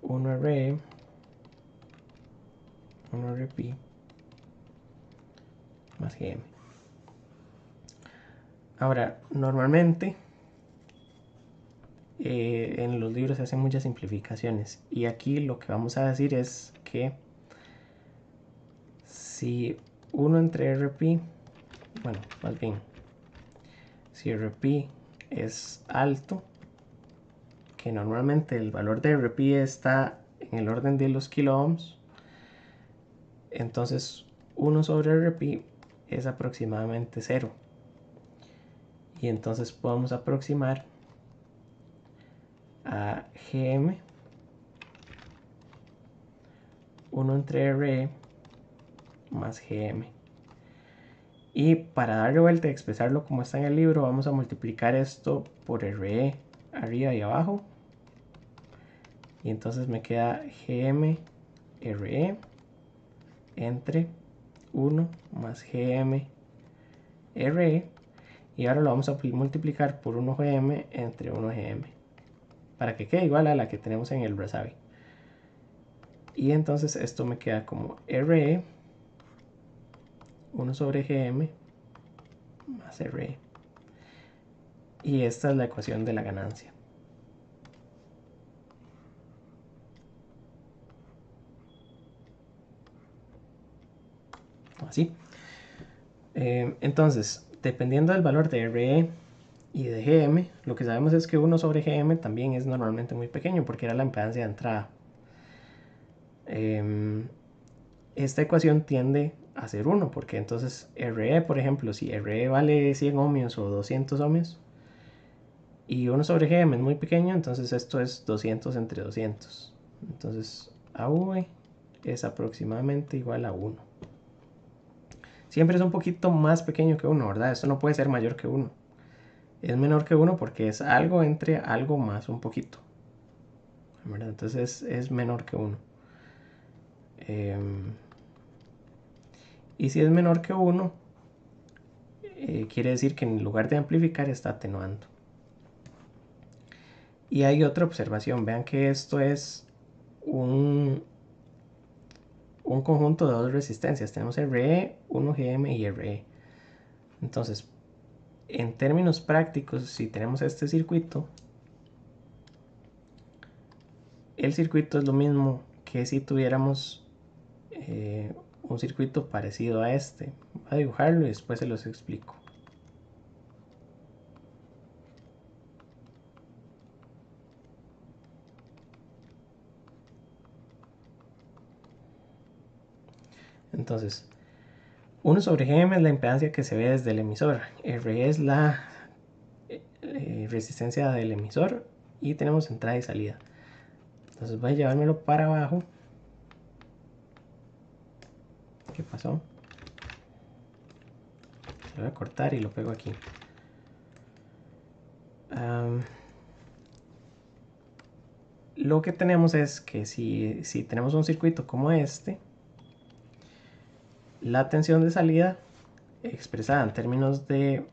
1re 1rp más gm. Ahora, normalmente en los libros se hacen muchas simplificaciones, y aquí lo que vamos a decir es que si 1 entre rp, bueno, más bien, si rp es alto, que normalmente el valor de rp está en el orden de los kilo ohms, entonces 1 sobre rp es aproximadamente 0. Y entonces podemos aproximar a gm 1 entre re más gm. Y para darle vuelta y expresarlo como está en el libro, vamos a multiplicar esto por re arriba y abajo. Y entonces me queda gm re entre 1 más gm re. Y ahora lo vamos a multiplicar por 1gm entre 1gm, para que quede igual a la que tenemos en el Razavi. Y entonces esto me queda como re 1 sobre gm más re. Y esta es la ecuación de la ganancia. Así. Entonces, dependiendo del valor de re y de gm, lo que sabemos es que 1 sobre gm también es normalmente muy pequeño, porque era la impedancia de entrada. Esta ecuación tiende a ser 1, porque entonces re, por ejemplo, si re vale 100 ohmios o 200 ohmios, y 1 sobre gm es muy pequeño, entonces esto es 200 entre 200. Entonces AV es aproximadamente igual a 1. siempre es un poquito más pequeño que 1, ¿verdad? Esto no puede ser mayor que 1. Es menor que 1 porque es algo entre algo más un poquito, ¿verdad? Entonces es menor que 1. Y si es menor que 1, quiere decir que en lugar de amplificar está atenuando. Y hay otra observación, vean que esto es un conjunto de dos resistencias. Tenemos RE, 1GM y RE. Entonces, en términos prácticos, si tenemos este circuito, el circuito es lo mismo que si tuviéramos un circuito parecido a este. Voy a dibujarlo y después se los explico. Entonces, 1 sobre GM es la impedancia que se ve desde el emisor. RE es la resistencia del emisor y tenemos entrada y salida. Entonces voy a llevármelo para abajo. ¿Qué pasó? Lo voy a cortar y lo pego aquí. Lo que tenemos es que si tenemos un circuito como este, la tensión de salida expresada en términos de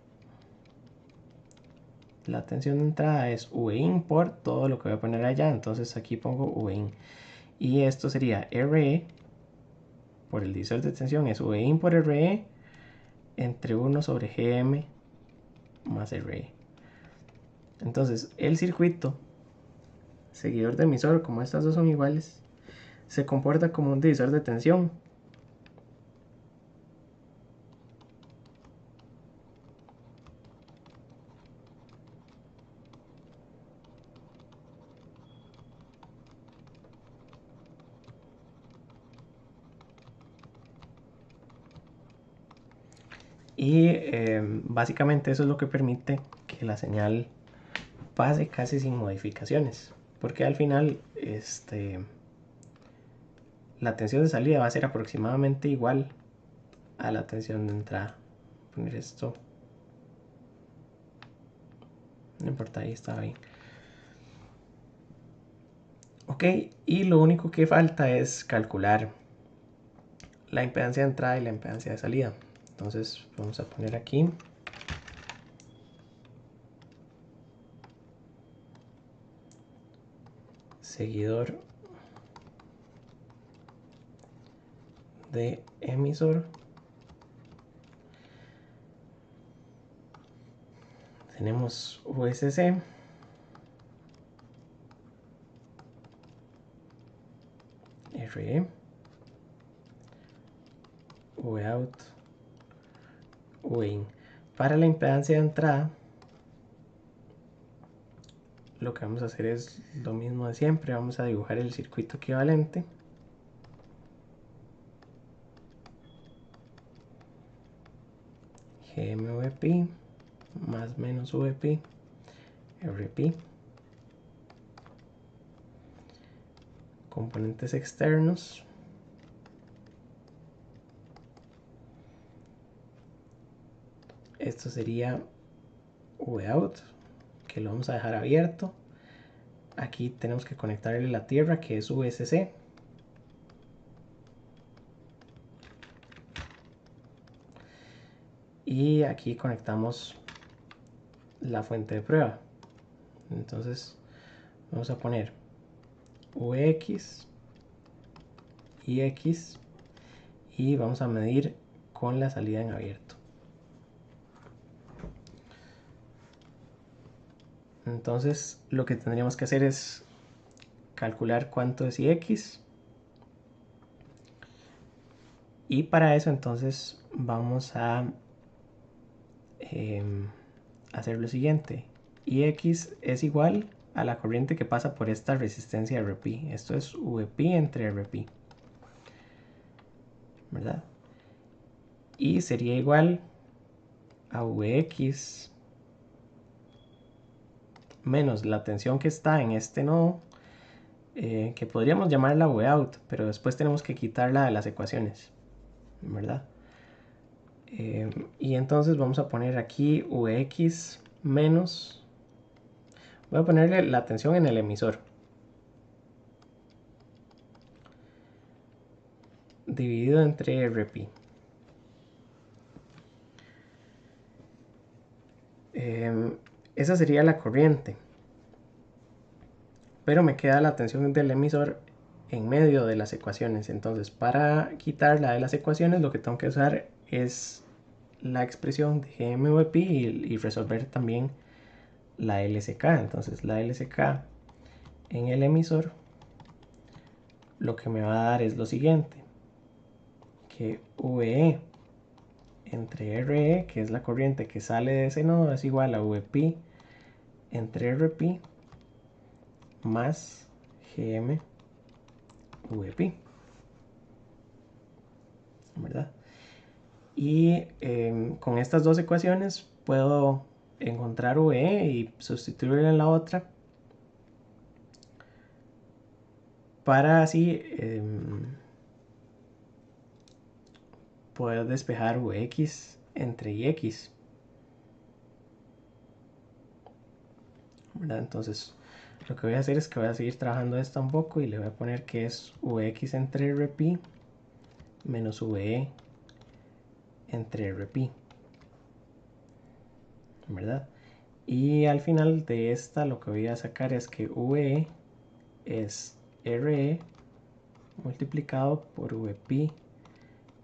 la tensión de entrada es Vin por todo lo que voy a poner allá. Entonces aquí pongo Vin. Y esto sería RE por el divisor de tensión, es Vin por RE entre 1 sobre GM más RE. Entonces el circuito seguidor de emisor, como estas dos son iguales, se comporta como un divisor de tensión. Y básicamente eso es lo que permite que la señal pase casi sin modificaciones, porque al final la tensión de salida va a ser aproximadamente igual a la tensión de entrada. Voy a poner esto, no importa, ahí está bien. Ok, y lo único que falta es calcular la impedancia de entrada y la impedancia de salida. Entonces vamos a poner aquí seguidor de emisor. Tenemos VSC, RE, Vout, Vin. Para la impedancia de entrada, lo que vamos a hacer es lo mismo de siempre. Vamos a dibujar el circuito equivalente. GMVP más menos VP, RP. Componentes externos. Esto sería Vout, que lo vamos a dejar abierto. Aquí tenemos que conectarle la tierra, que es VSC. Y aquí conectamos la fuente de prueba. Entonces vamos a poner Vx y X y vamos a medir con la salida en abierto. Entonces lo que tendríamos que hacer es calcular cuánto es Ix, y para eso entonces vamos a hacer lo siguiente. Ix es igual a la corriente que pasa por esta resistencia RP. Esto es VP entre RP, ¿verdad? Y sería igual a Vx menos la tensión que está en este nodo, que podríamos llamarla Vout, pero después tenemos que quitarla de las ecuaciones, ¿verdad? Y entonces vamos a poner aquí Vx menos, voy a ponerle la tensión en el emisor, dividido entre Rp. Esa sería la corriente, pero me queda la tensión del emisor en medio de las ecuaciones. Entonces, para quitarla de las ecuaciones, lo que tengo que usar es la expresión de GMVP y resolver también la LSK. Entonces, la LSK en el emisor lo que me va a dar es lo siguiente, que VE entre RE, que es la corriente que sale de ese nodo, es igual a VP entre RP más GM VP, ¿verdad? Y con estas dos ecuaciones puedo encontrar VE y sustituirla en la otra para así poder despejar Vx entre Ix, ¿verdad? Entonces lo que voy a hacer es que voy a seguir trabajando esta un poco y le voy a poner que es Vx entre Rp menos VE entre Rp, ¿verdad? Y al final de esta lo que voy a sacar es que VE es RE multiplicado por VP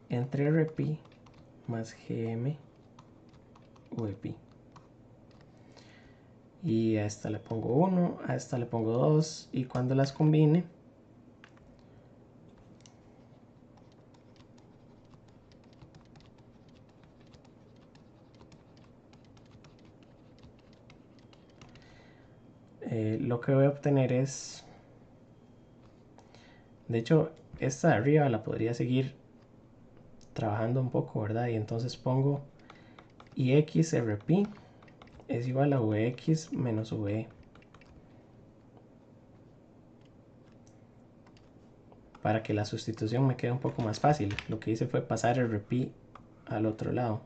entre Rp más GM VP. Y a esta le pongo 1, a esta le pongo 2, y cuando las combine lo que voy a obtener es, de hecho esta de arriba la podría seguir trabajando un poco, ¿verdad? Y entonces pongo IXRP es igual a Vx menos VE. Para que la sustitución me quede un poco más fácil, lo que hice fue pasar el Rp al otro lado.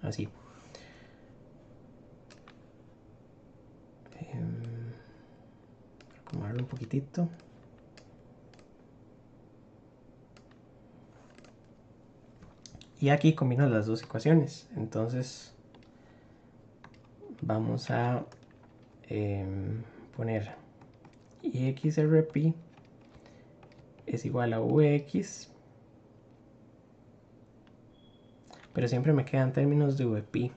Así. Acomodarlo un poquitito. Y aquí combino las dos ecuaciones. Entonces vamos a poner IXRP es igual a Vx, pero siempre me quedan términos de VP.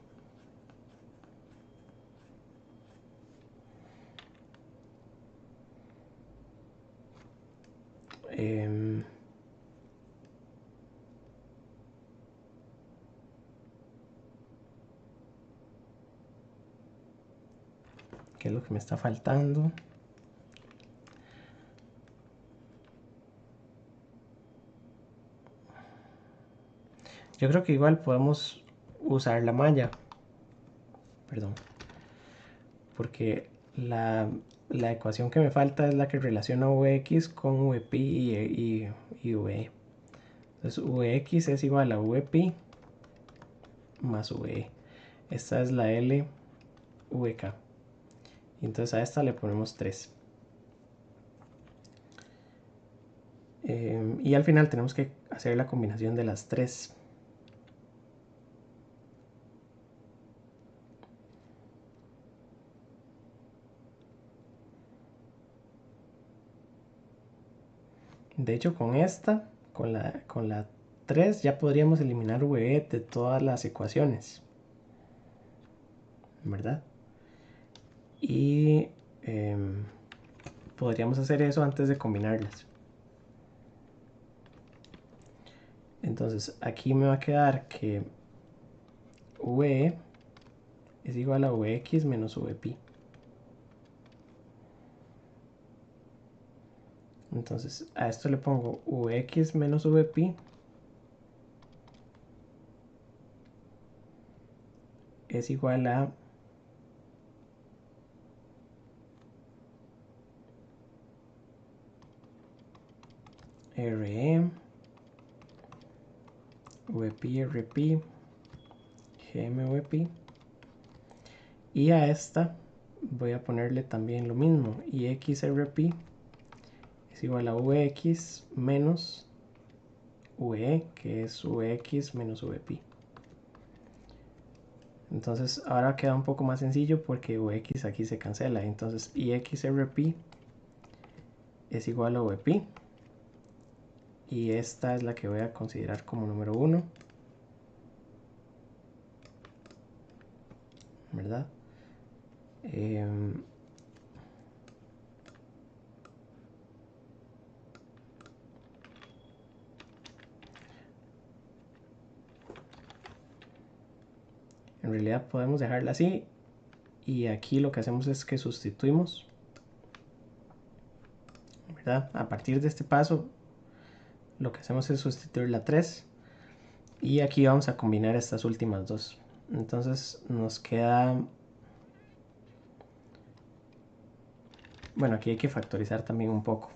¿Qué es lo que me está faltando? Yo creo que igual podemos usar la malla, perdón, porque la ecuación que me falta es la que relaciona Vx con Vp y Ve. Entonces Vx es igual a Vp más Ve. Esta es la LVK. Y entonces a esta le ponemos 3. Y al final tenemos que hacer la combinación de las 3. De hecho, con esta, con la 3, ya podríamos eliminar VE de todas las ecuaciones, ¿verdad? Y podríamos hacer eso antes de combinarlas. Entonces, aquí me va a quedar que VE es igual a Vx menos Vp. Entonces, a esto le pongo Vx menos Vp es igual a RE, VP, RP, GM, VP. Y a esta voy a ponerle también lo mismo, IXRP es igual a VX menos VE, que es VX menos VP. Entonces ahora queda un poco más sencillo porque VX aquí se cancela. Entonces IXRP es igual a VP. Y esta es la que voy a considerar como número 1. ¿Verdad? En realidad podemos dejarla así. Y aquí lo que hacemos es que sustituimos. ¿Verdad? A partir de este paso, lo que hacemos es sustituir la 3. Y aquí vamos a combinar estas últimas dos. Entonces nos queda... Bueno, aquí hay que factorizar también un poco.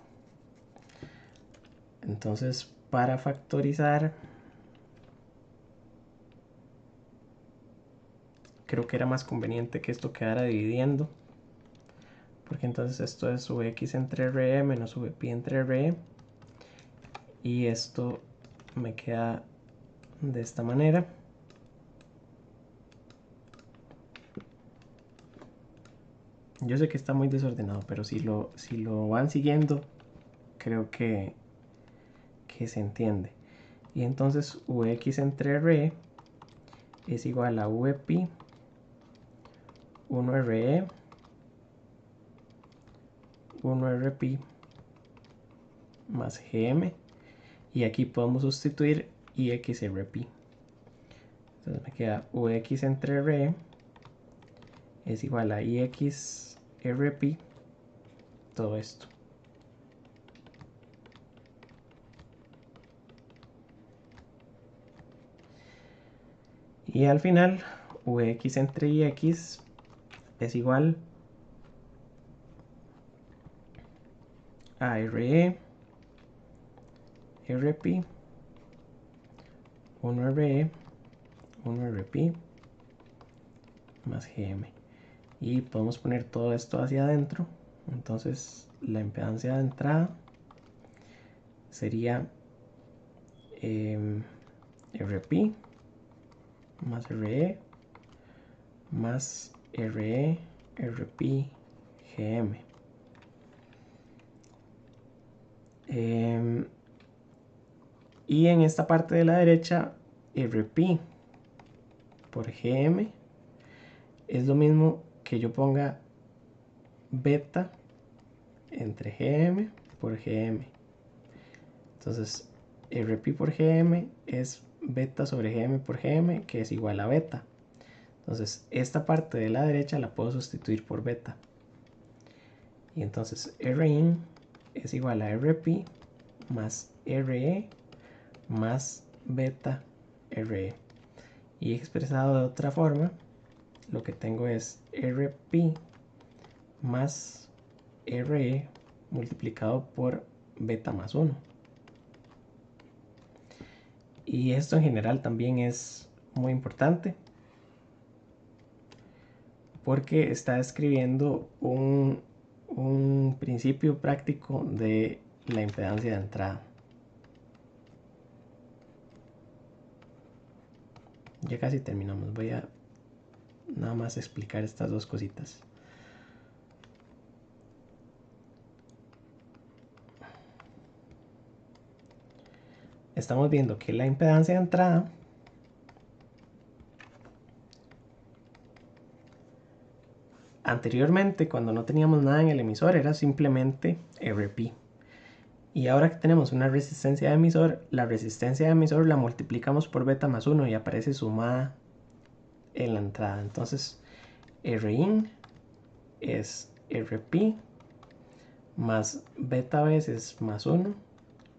Entonces, para factorizar, creo que era más conveniente que esto quedara dividiendo. Porque entonces esto es Vx entre Re menos Vp entre Re. Y esto me queda de esta manera. Yo sé que está muy desordenado, pero si lo van siguiendo, creo que se entiende. Y entonces Vx entre Re es igual a Vp 1Re 1Rp más Gm. Y aquí podemos sustituir IXRP. Entonces me queda Vx entre Re es igual a IXRP todo esto. Y al final Vx entre Ix es igual a Re Rp 1Re 1Rp más Gm. Y podemos poner todo esto hacia adentro. Entonces la impedancia de entrada sería Rp más Re más Re Rp Gm. Y en esta parte de la derecha, Rp por Gm es lo mismo que yo ponga beta entre Gm por Gm. Entonces, Rp por Gm es beta sobre Gm por Gm, que es igual a beta. Entonces, esta parte de la derecha la puedo sustituir por beta. Y entonces, Rin es igual a Rp más Re más beta Re. Y expresado de otra forma, lo que tengo es Rp más Re multiplicado por beta más 1. Y esto en general también es muy importante porque está describiendo un principio práctico de la impedancia de entrada. Ya casi terminamos, voy a nada más explicar estas dos cositas. Estamos viendo que la impedancia de entrada anteriormente, cuando no teníamos nada en el emisor, era simplemente Rp. Y ahora que tenemos una resistencia de emisor, la resistencia de emisor la multiplicamos por beta más 1 y aparece sumada en la entrada. Entonces, Rin es Rp más beta veces más 1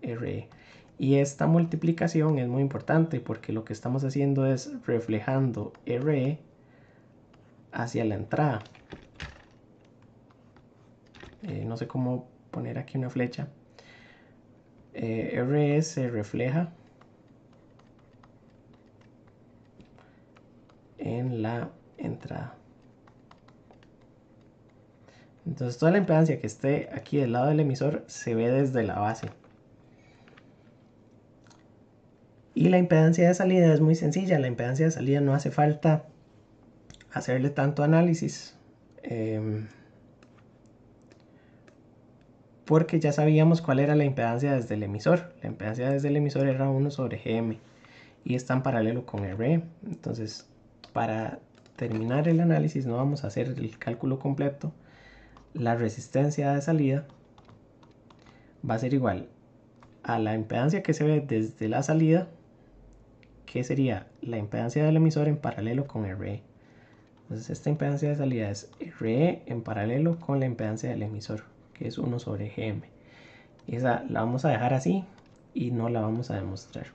Re. Y esta multiplicación es muy importante porque lo que estamos haciendo es reflejando Re hacia la entrada. No sé cómo poner aquí una flecha, RE se refleja en la entrada. Entonces toda la impedancia que esté aquí del lado del emisor se ve desde la base. Y la impedancia de salida es muy sencilla. La impedancia de salida no hace falta hacerle tanto análisis, porque ya sabíamos cuál era la impedancia desde el emisor. La impedancia desde el emisor era 1/GM y está en paralelo con RE. Entonces, para terminar el análisis no vamos a hacer el cálculo completo. La resistencia de salida va a ser igual a la impedancia que se ve desde la salida, que sería la impedancia del emisor en paralelo con RE. Entonces esta impedancia de salida es RE en paralelo con la impedancia del emisor, que es 1/GM. Y esa la vamos a dejar así y no la vamos a demostrar.